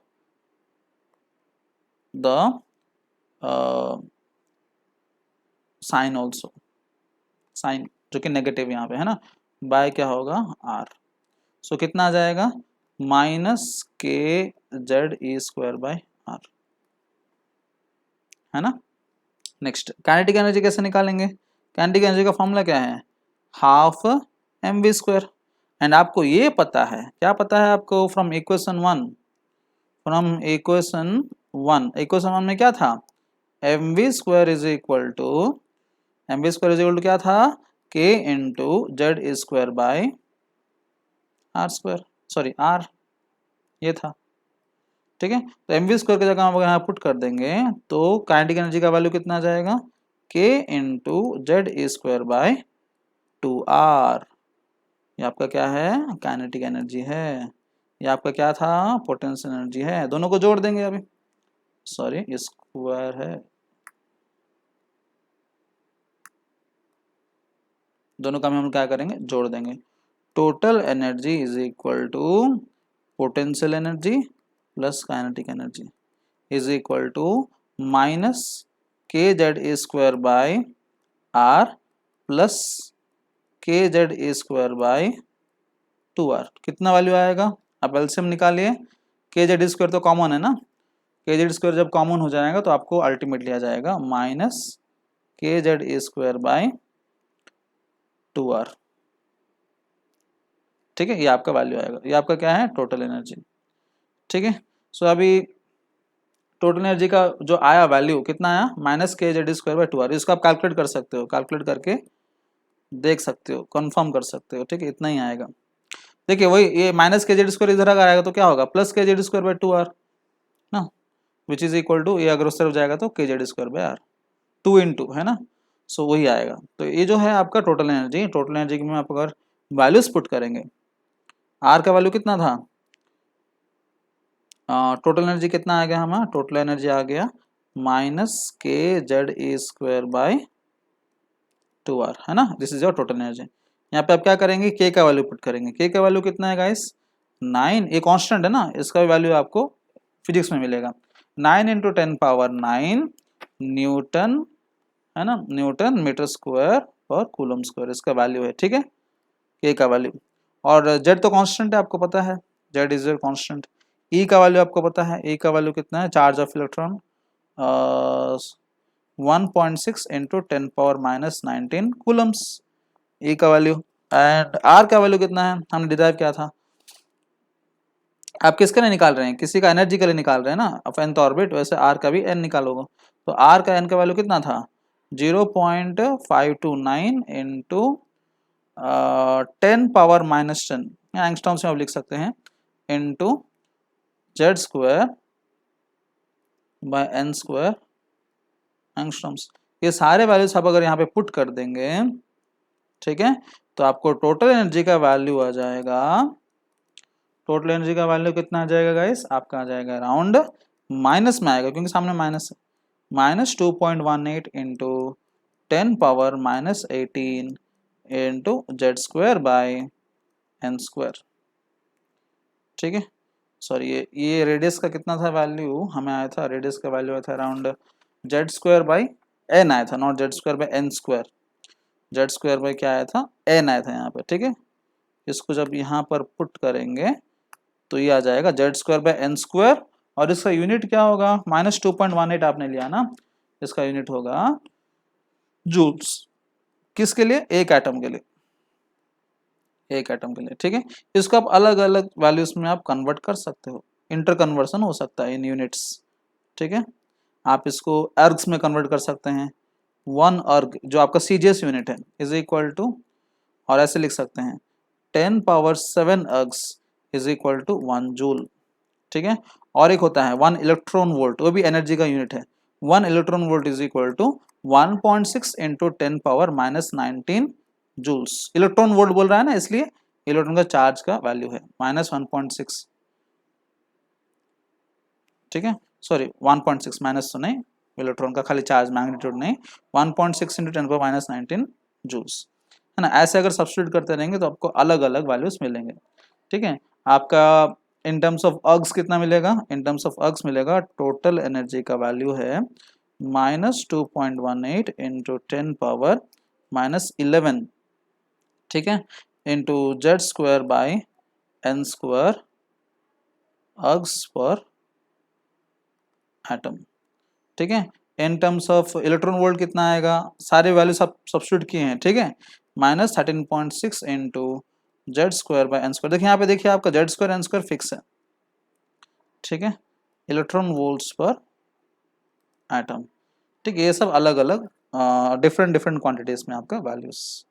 the sign also, sign जो कि नेगेटिव यहाँ पे है ना, बाय क्या होगा आर। सो कितना आ जाएगा, -KZE² बाय आर, है ना। नेक्स्ट काइनेटिक एनर्जी कैसे निकालेंगे, काइनेटिक एनर्जी का फॉर्मूला क्या है, हाफ mv²। एंड आपको ये पता है, क्या पता है आपको, फ्रॉम इक्वेशन वन में क्या था, mv² इज इक्वल टू क्या था, k into Z² by R², sorry R, ये था। ठीक है, तो mv² की जगह हम यहाँ पुट कर देंगे तो काइनेटिक एनर्जी का वैल्यू कितना आ जाएगा, k into ZE² by 2R। ये आपका क्या है, काइनेटिक एनर्जी है। ये आपका क्या था, पोटेंशियल एनर्जी है। दोनों को जोड़ देंगे अभी, सॉरी स्क्वायर है, दोनों का हम क्या करेंगे, जोड़ देंगे। Total energy is equal to potential energy plus kinetic energy is equal to -KZE² by R plus KZE² by 2R। कितना वैल्यू आएगा, आप एलसीएम निकालिए, के जेड स्क्वायर तो कॉमन है ना, के जेड स्क्वायर जब कॉमन हो जाएगा तो आपको अल्टीमेटली आ जाएगा minus K Z square bye 2r। ठीक है, ये आपका वैल्यू आएगा, ये आपका क्या है टोटल एनर्जी। ठीक है, सो अभी टोटल एनर्जी का जो आया वैल्यू कितना आया minus K Z square bye 2r। इसको आप कैलकुलेट कर सकते हो, कैलकुलेट करके देख सकते हो, कंफर्म कर सकते हो। ठीक है, इतना ही आएगा। देखिए वही ये माइनस के जेड स्क्वायर इधर अगर आएगा तो क्या होगा प्लस के जेड स्क्वायर बाय 2r ना, विच इज इक्वल टू ये अगर उस तरफ जाएगा तो K Z square by R 2 into है ना, सो वही आएगा। तो ये जो है आपका टोटल एनर्जी, टोटल एनर्जी में आप अगर वैल्यूज पुट करेंगे, आर का वैल्यू कितना था, टोटल एनर्जी कितना आ गया हमारा, टोटल एनर्जी आ गया minus K Z square bye 2r है ना, this is your total energy. यहाँ पे आप क्या करेंगे के का वैल्यू पुट करेंगे, के का वैल्यू कितना है गाइस 9, ये कांस्टेंट है ना, इसका वैल्यू आपको फिजिक्स में मिलेगा 9 इंटू 10 पावर 9 न्यूटन है ना, न्यूटन मीटर स्क्वायर और कूलम स्क्वायर इसका वैल्यू है। ठीक है, के का वैल्यू, और जेड तो कांस्टेंट है आपको पता है, जेड इज योर कांस्टेंट। ई का वैल्यू आपको पता है, ई का वैल्यू कितना है, charge of electron 1.6 into 10 power minus 19 coulombs, E का वैल्यू। एंड आर का वैल्यू कितना है, हमने डिराइव किया था, आप किसके लिए निकाल रहे हैं, किसी का एनर्जी के लिए निकाल रहे हैं ना, ऑफ nth ऑर्बिट, वैसे आर का भी एन निकालोगे, तो आर का एन का वैल्यू कितना था 0.529 इंटू 10 पावर माइनस 10 एंगस्ट्रॉम्स में आप लिख सकते हैं, into Z square by N square angstroms. ये सारे वैल्यूज आप अगर यहाँ पे पुट कर देंगे, ठीक है, तो आपको टोटल एनर्जी का वैल्यू आ जाएगा, टोटल एनर्जी का वैल्यू कितना आ जाएगा गाइस, आपका आ जाएगा अराउंड, माइनस में आएगा क्योंकि सामने माइनस है, minus 2.18 into 10 power minus 18 into Z square by N square. ठीक है, सॉरी ये रेडियस का कितना था वैल्यू, हमें आया था रेडियस का वैल्यू आया था around Z square by N आया था, not Z square by N square, Z square by क्या आया था एन आया था यहाँ पे। ठीक है, इसको जब यहाँ पर पुट करेंगे तो ये आ जाएगा Z square by N square, और इसका यूनिट क्या होगा माइनस 2.18 आपने लिया ना, इसका यूनिट होगा जूल्स, किसके लिए, एक एटम के लिए, एक एटम के लिए। ठीक है, इसको आप अलग अलग वैल्यूज में आप कन्वर्ट कर सकते हो, इंटर कन्वर्सन हो सकता है इन यूनिट्स। ठीक है, आप इसको अर्ग्स में कन्वर्ट कर सकते हैं, 1 अर्ग जो आपका सीजीएस यूनिट है इज इक्वल टू, और ऐसे लिख सकते हैं 10 power 7 ergs is equal to 1 joule. ठीक है, और एक होता है 1 इलेक्ट्रॉन वोल्ट, वो भी एनर्जी का यूनिट है, 1 electron volt is equal to 1.6 into 10 power minus 19 joules. Electron volt बोल रहा है ना, इसलिए इलेक्ट्रॉन का चार्ज का वैल्यू है माइनस 1.6। ठीक है, सॉरी 1.6 माइनस तो नहीं, इलेक्ट्रॉन का खाली चार्ज मैग्नीट्यूड नहीं, 1.6 इंटू 10 पावर माइनस 19 जूल्स है ना। ऐसे अगर सब्स्टिट्यूट करते रहेंगे तो आपको अलग अलग वैल्यूज मिलेंगे। ठीक है, आपका इन टर्म्स ऑफ अर्ग्स कितना मिलेगा, इन टर्म्स ऑफ अर्ग्स मिलेगा, टोटल एनर्जी का वैल्यू है माइनस 2.18 इंटू 10 पावर माइनस 11, ठीक है, into Z square by N square ergs per atom. ठीक है, in terms of electron volt कितना आएगा, सारे वैल्यू सब सब्स्टिट्यूट किए हैं। ठीक है, minus 13.6 into Z square by N square, देखिए यहाँ पे देखिए आपका Z square N square fix है। ठीक है, इलेक्ट्रॉन वोल्ट्स पर एटम। ठीक है, ये सब अलग अलग डिफरेंट डिफरेंट क्वांटिटीज में आपका वैल्यूज।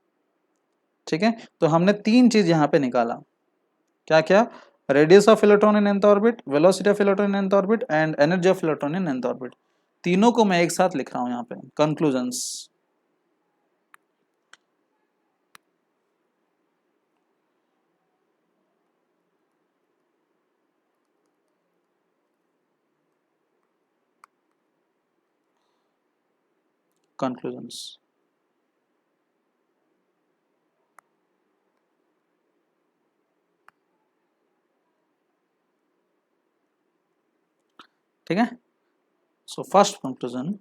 ठीक है, तो हमने तीन चीज यहाँ पे निकाला, क्या क्या, radius of electron in nth orbit, velocity of electron in nth orbit and energy of electron in nth orbit. तीनों को मैं एक साथ लिख रहा हूं यहाँ पे, कंक्लूजन्स। कंक्लूजन्स, ठीक है। So first conclusion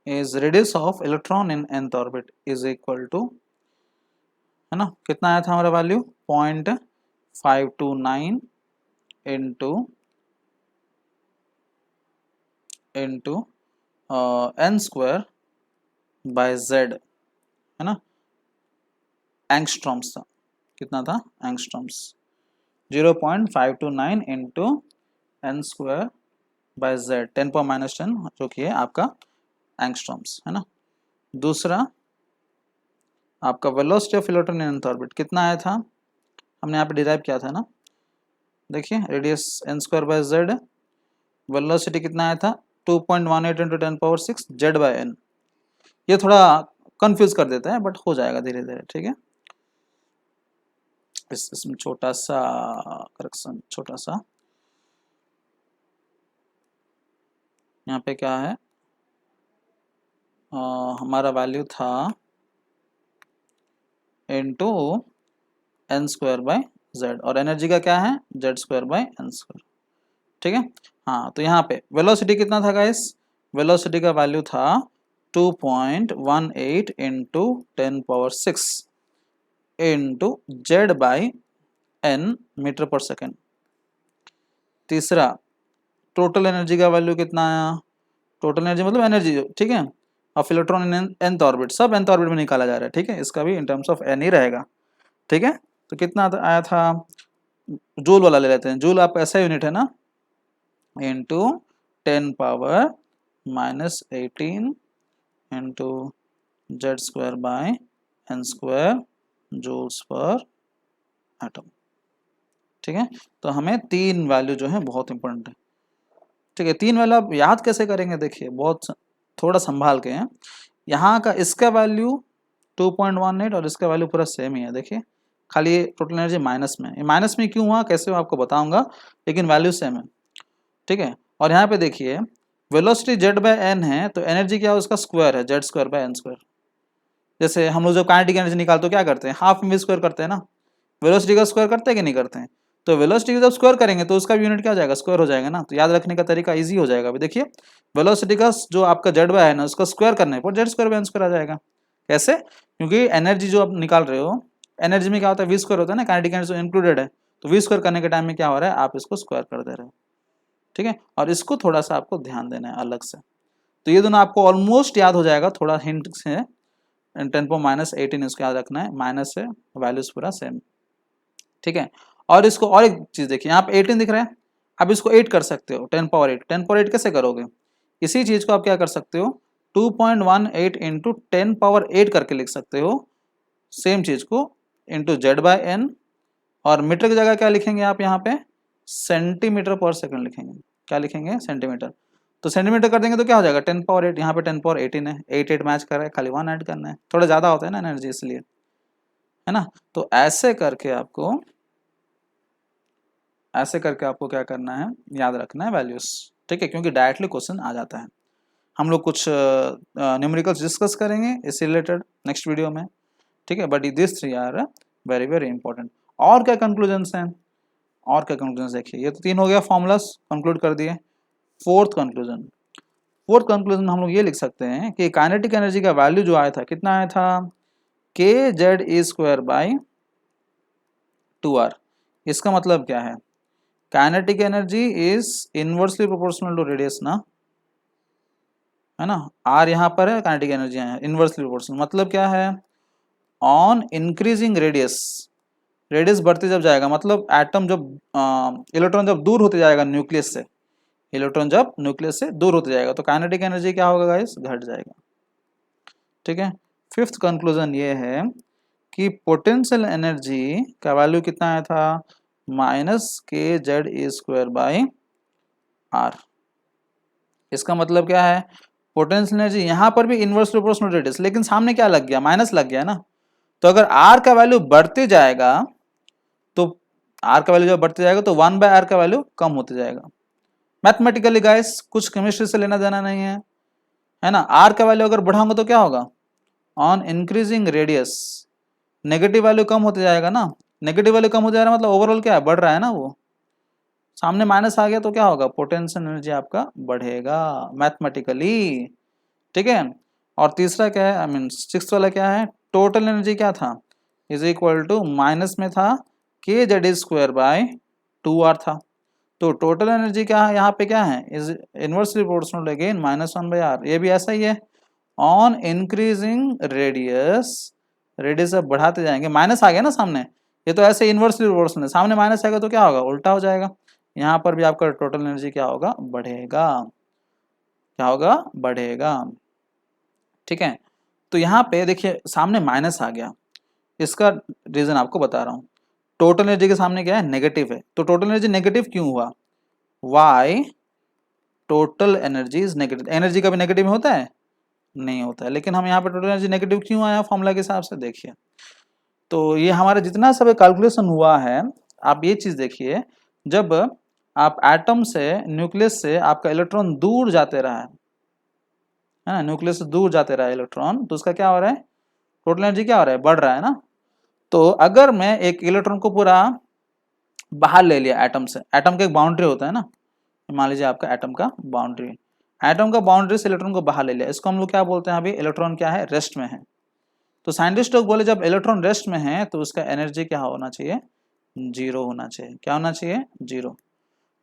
is radius of electron in nth orbit is equal to, है ना, कितना आया था हमारा value 0.529 into into N square by Z, है ना, एंगस्ट्रॉम्स था, कितना था angstroms, 0.529 into N square by Z 10⁻⁻10 जो कि है आपका एंगस्ट्रॉम्स, है ना। दूसरा आपका velocity of electron in nth orbit कितना आया था, हमने यहाँ पे डिराइव किया था ना, देखिए radius N square by Z, velocity कितना आया था 2.18 इंटू 10⁻6 जेड बाय एन। ये थोड़ा कंफ्यूज कर देता है बट हो जाएगा धीरे धीरे, ठीक है। इसमें छोटा सा करेक्शन, छोटा सा यहाँ पे क्या है, हमारा वैल्यू था into N square by Z और एनर्जी का क्या है Z square by N square, ठीक है। हाँ तो यहाँ पे वेलोसिटी कितना था गाइस, वेलोसिटी का वैल्यू था 2.18 into 10⁻6 into Z by N meter पर सेकेंड। तीसरा टोटल एनर्जी का वैल्यू कितना आया, टोटल एनर्जी मतलब एनर्जी, ठीक है, of electron in nth orbit, सब nth ऑर्बिट में निकाला जा रहा है, ठीक है, इसका भी इन टर्म्स ऑफ एन ही रहेगा, ठीक है। तो कितना आया था, जूल वाला ले लेते हैं, जूल आप ऐसा यूनिट है ना, into 10⁻⁻18 into Z square by N square joules पर एटम, ठीक है। तो हमें तीन वैल्यू जो है बहुत इंपॉर्टेंट है, ठीक है। तीन वैल्यू आप याद कैसे करेंगे, देखिए बहुत थोड़ा संभाल के हैं, यहाँ का इसका वैल्यू 2.18 और इसका वैल्यू पूरा सेम ही है, देखिए खाली ये टोटल एनर्जी माइनस में, ये माइनस में क्यों हुआ कैसे मैं आपको बताऊंगा, लेकिन वैल्यू सेम है, ठीक है। और यहाँ पे देखिए वेलोसिटी जेड बाय एन है तो एनर्जी क्या है उसका स्क्वायर है, Z square by N square. जैसे हम लोग जब काइनेटिक एनर्जी निकालते हो क्या करते हैं, हाफ में स्क्वायर करते हैं ना, वेलोसिटी का स्क्वायर करते हैं कि नहीं करते हैं, तो वेलोसिटी जब स्क्वायर करेंगे तो उसका भी यूनिट क्या हो जाएगा स्क्वायर हो जाएगा ना, तो याद रखने का तरीका इजी हो जाएगा। अभी देखिए वेलोसिटी का जो आपका जेड बाय है ना उसका स्क्वायर करने पर Z square by N square आ जाएगा, कैसे, क्योंकि एनर्जी जो आप निकाल रहे हो, एनर्जी में क्या होता है वी स्क्वायर होता है ना, काइनेटिक एनर्जी इंक्लूडेड है, तो वी स्क्वायर करने के टाइम में क्या हो रहा है आप इसको स्क्वायर कर दे रहे हो, ठीक है। और इसको थोड़ा सा आपको ध्यान देना है अलग से, तो ये दोनों आपको ऑलमोस्ट याद हो जाएगा, थोड़ा हिंट से 10⁻18 इसको याद रखना है, माइनस से वैल्यूज पूरा सेम, ठीक है। और इसको और एक चीज देखिए यहाँ पे 18 दिख रहा है, अब इसको 8 कर सकते हो, 10⁻8, 10⁻8 कैसे करोगे, इसी चीज को आप क्या कर सकते हो 2.18 इंटू 10⁻8 करके लिख सकते हो, सेम चीज को इंटू जेड बाय एन, और मीटर की जगह क्या लिखेंगे आप यहाँ पे सेंटीमीटर पर सेकंड लिखेंगे, क्या लिखेंगे सेंटीमीटर, तो सेंटीमीटर कर देंगे तो क्या हो जाएगा 10⁻8, यहाँ पे 10⁻18 है, 8 मैच कर रहा है, खाली 1 ऐड करना है, थोड़ा ज्यादा होता है ना एनर्जी इसलिए, है ना। तो ऐसे करके आपको क्या करना है याद रखना है वैल्यूज, ठीक है, क्योंकि डायरेक्टली क्वेश्चन आ जाता है। हम लोग कुछ न्यूमेरिकल्स डिस्कस करेंगे इससे रिलेटेड नेक्स्ट वीडियो में, ठीक है, but this three are very very important. और क्या कंक्लूजन्स हैं, और क्या कंक्लूजन देखिए, ये तो तीन हो गया फॉर्मूलास कंक्लूड कर दिए। फोर्थ कंक्लूजन हम लोग ये लिख सकते हैं कि काइनेटिक एनर्जी का वैल्यू जो आया था कितना आया था के Z A square by 2r। इसका मतलब क्या है, kinetic energy is inversely proportional to radius ना, है ना, r यहाँ पर है, काइनेटिक एनर्जी है इनवर्सली प्रोपोर्शनल, मतलब क्या है ऑन इंक्रीजिंग रेडियस, रेडियस बढ़ते जब जाएगा मतलब एटम जब इलेक्ट्रॉन जब दूर होते जाएगा न्यूक्लियस से, इलेक्ट्रॉन जब न्यूक्लियस से दूर होते जाएगा तो काइनेटिक एनर्जी क्या होगा गाइस घट जाएगा, ठीक है। फिफ्थ कंक्लूजन ये है कि पोटेंशियल एनर्जी का वैल्यू कितना आया था minus K Z A square by R. इसका मतलब क्या है पोटेंशियल एनर्जी यहाँ पर भी इनवर्स प्रोपोर्शनल रेडियस, लेकिन सामने क्या लग गया माइनस लग गया ना, तो अगर आर का वैल्यू बढ़ते जाएगा तो आर का वैल्यू जब बढ़ते जाएगा तो 1/r का वैल्यू कम होते जाएगा। मैथमेटिकली गाइस कुछ केमिस्ट्री से लेना देना नहीं है ना, आर का वैल्यू अगर बढ़ाऊंगा तो क्या होगा on increasing radius negative value कम होते जाएगा ना, नेगेटिव वैल्यू कम हो जा रहा है मतलब ओवरऑल क्या है बढ़ रहा है ना, वो सामने माइनस आ गया तो क्या होगा पोटेंशियल एनर्जी आपका बढ़ेगा मैथमेटिकली, ठीक है। और तीसरा क्या है आई मीन सिक्स्थ वाला क्या है, टोटल एनर्जी क्या था इज इक्वल टू माइनस में था के जेड स्क्वायर बाय 2r था, तो टोटल एनर्जी क्या है, यहाँ पे क्या है, is inversely proportional again -1/r, ये भी ऐसा ही है। ऑन इंक्रीजिंग रेडियस, रेडियस अब बढ़ाते जाएंगे, माइनस आ गया ना सामने, ये तो ऐसे इनवर्सली प्रोपोर्शनल है, सामने माइनस आएगा तो क्या होगा, उल्टा हो जाएगा। यहाँ पर भी आपका टोटल एनर्जी क्या होगा, बढ़ेगा, क्या होगा, बढ़ेगा। ठीक है, तो यहाँ पे देखिए सामने माइनस आ गया, इसका रीजन आपको बता रहा हूँ। टोटल एनर्जी के सामने क्या है, नेगेटिव है, तो टोटल एनर्जी नेगेटिव क्यों हुआ, why total energy is negative. Energy कभी नेगेटिव होता है, नहीं होता है, लेकिन हम यहाँ पे टोटल एनर्जी नेगेटिव क्यों आया फॉर्मूला के हिसाब से, देखिए। तो ये हमारा जितना सब कैलकुलेशन हुआ है, आप ये चीज देखिए, जब आप एटम से, न्यूक्लियस से आपका इलेक्ट्रॉन दूर जाते रहा है ना, न्यूक्लियस से दूर जाते रहा है इलेक्ट्रॉन, तो उसका क्या हो रहा है, टोटल एनर्जी क्या हो रहा है, बढ़ रहा है ना। तो अगर मैं एक इलेक्ट्रॉन को पूरा बाहर ले लिया एटम से, एटम का एक बाउंड्री होता है ना, मान लीजिए आपका एटम का बाउंड्री, एटम का बाउंड्री से इलेक्ट्रॉन को बाहर ले लिया, इसको हम लोग क्या बोलते हैं, अभी इलेक्ट्रॉन क्या है, रेस्ट में है। तो साइंटिस्ट लोग बोले जब इलेक्ट्रॉन रेस्ट में है तो उसका एनर्जी क्या होना चाहिए, जीरो होना चाहिए। क्या होना चाहिए, जीरो।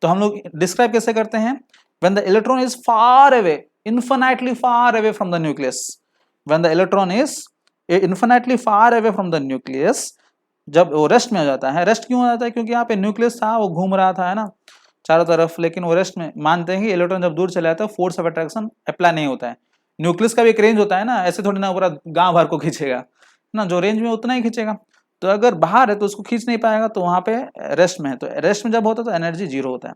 तो हम लोग डिस्क्राइब कैसे करते हैं, when the electron is far away, infinitely far away from the nucleus, when the electron is infinitely far away from the nucleus, जब वो रेस्ट में हो जाता है, रेस्ट क्यों हो जाता है, क्योंकि यहाँ पे न्यूक्लियस था, वो घूम रहा था, है ना, चारों तरफ, लेकिन वो रेस्ट में, मानते हैं कि इलेक्ट्रॉन जब दूर चला जाता है फोर्स ऑफ अट्रैक्शन अप्लाई नहीं होता है। न्यूक्लियस का भी एक रेंज होता है ना, ऐसे थोड़ी ना पूरा गांव भर को खींचेगा ना, जो रेंज में उतना ही खींचेगा। तो अगर बाहर है तो उसको खींच नहीं पाएगा, तो वहां पे रेस्ट में है, तो रेस्ट में जब होता है तो एनर्जी जीरो होता है।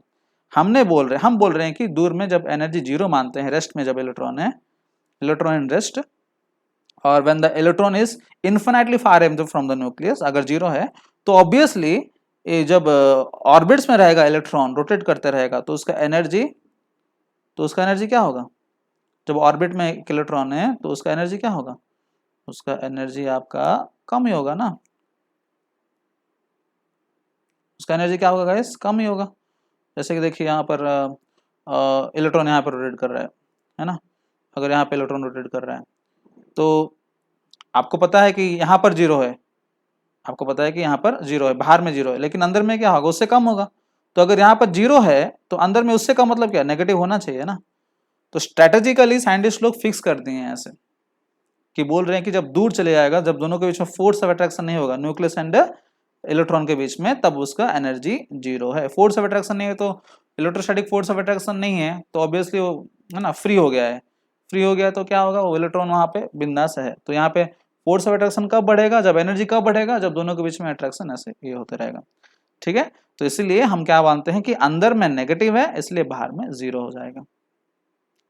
हम बोल रहे हैं कि दूर में जब एनर्जी जीरो मानते हैं, रेस्ट में जब इलेक्ट्रॉन है, इलेक्ट्रॉन इन रेस्ट, और when the electron is infinitely far away from the nucleus, अगर जीरो है तो ऑब्वियसली जब ऑर्बिट्स में रहेगा इलेक्ट्रॉन, रोटेट करते रहेगा, तो उसका एनर्जी क्या होगा, जब ऑर्बिट में एक इलेक्ट्रॉन है तो उसका एनर्जी क्या होगा, उसका एनर्जी आपका कम ही होगा ना, उसका एनर्जी क्या होगा गाइस, कम ही होगा। जैसे कि देखिए यहाँ पर इलेक्ट्रॉन यहाँ पर रोटेट कर रहा है ना, अगर यहाँ पे इलेक्ट्रॉन रोटेट कर रहा है तो आपको पता है कि यहाँ पर जीरो है, आपको पता है कि यहाँ पर जीरो है, बाहर में जीरो है, लेकिन अंदर में क्या होगा, उससे कम होगा। तो अगर यहाँ पर जीरो है तो अंदर में उससे कम मतलब क्या, नेगेटिव होना चाहिए ना। तो स्ट्रेटेजिकली साइंटिस्ट लोग फिक्स कर दिए हैं ऐसे, कि बोल रहे हैं कि जब दूर चले जाएगा, जब दोनों के बीच में फोर्स ऑफ अट्रैक्शन नहीं होगा, न्यूक्लियस एंड इलेक्ट्रॉन के बीच में, तब उसका एनर्जी जीरो है। फोर्स ऑफ अट्रैक्शन नहीं है तो इलेक्ट्रोस्टैटिक फोर्स ऑफ अट्रैक्शन नहीं है, तो ऑब्वियसली वो है ना फ्री हो गया है, फ्री हो गया तो क्या होगा, वो इलेक्ट्रॉन वहां पे बिंदास है। तो यहाँ पे फोर्स ऑफ अट्रैक्शन कब बढ़ेगा, जब एनर्जी कब बढ़ेगा, जब दोनों के बीच में अट्रैक्शन ऐसे ये होते रहेगा। ठीक है, तो इसीलिए हम क्या मानते हैं कि अंदर में नेगेटिव है, इसलिए बाहर में जीरो हो जाएगा।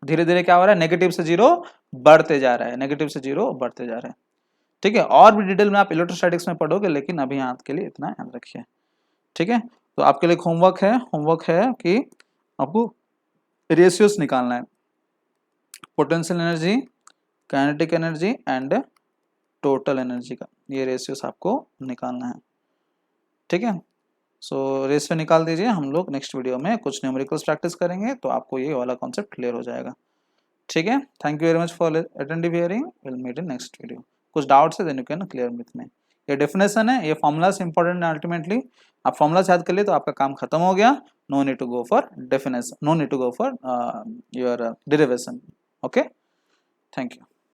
धीरे धीरे क्या हो रहा है, नेगेटिव से जीरो बढ़ते जा रहा है, नेगेटिव से जीरो बढ़ते जा रहा है। ठीक है, और भी डिटेल में आप इलेक्ट्रोस्टैटिक्स में पढ़ोगे, लेकिन अभी यहाँ के लिए इतना याद रखिए। ठीक है, तो आपके लिए होमवर्क है कि आपको रेशियोज निकालना है, potential energy, kinetic energy and total energy का, ये रेशियोज आपको निकालना है। ठीक है, सो रेशियो निकाल दीजिए, हम लोग नेक्स्ट वीडियो में कुछ न्यूमेरिकल्स प्रैक्टिस करेंगे, तो आपको ये वाला कॉन्सेप्ट क्लियर हो जाएगा। ठीक है, thank you very much for attentive hearing, will meet in next video. कुछ डाउट्स है then you can clear with me. ये डेफिनेशन है, ये फॉर्मूलास इंपॉर्टेंट है अल्टीमेटली, आप फॉर्मूलास याद कर लिए तो आपका काम खत्म हो गया। No need to go for definition, no need to go for your derivation. Okay, thank you.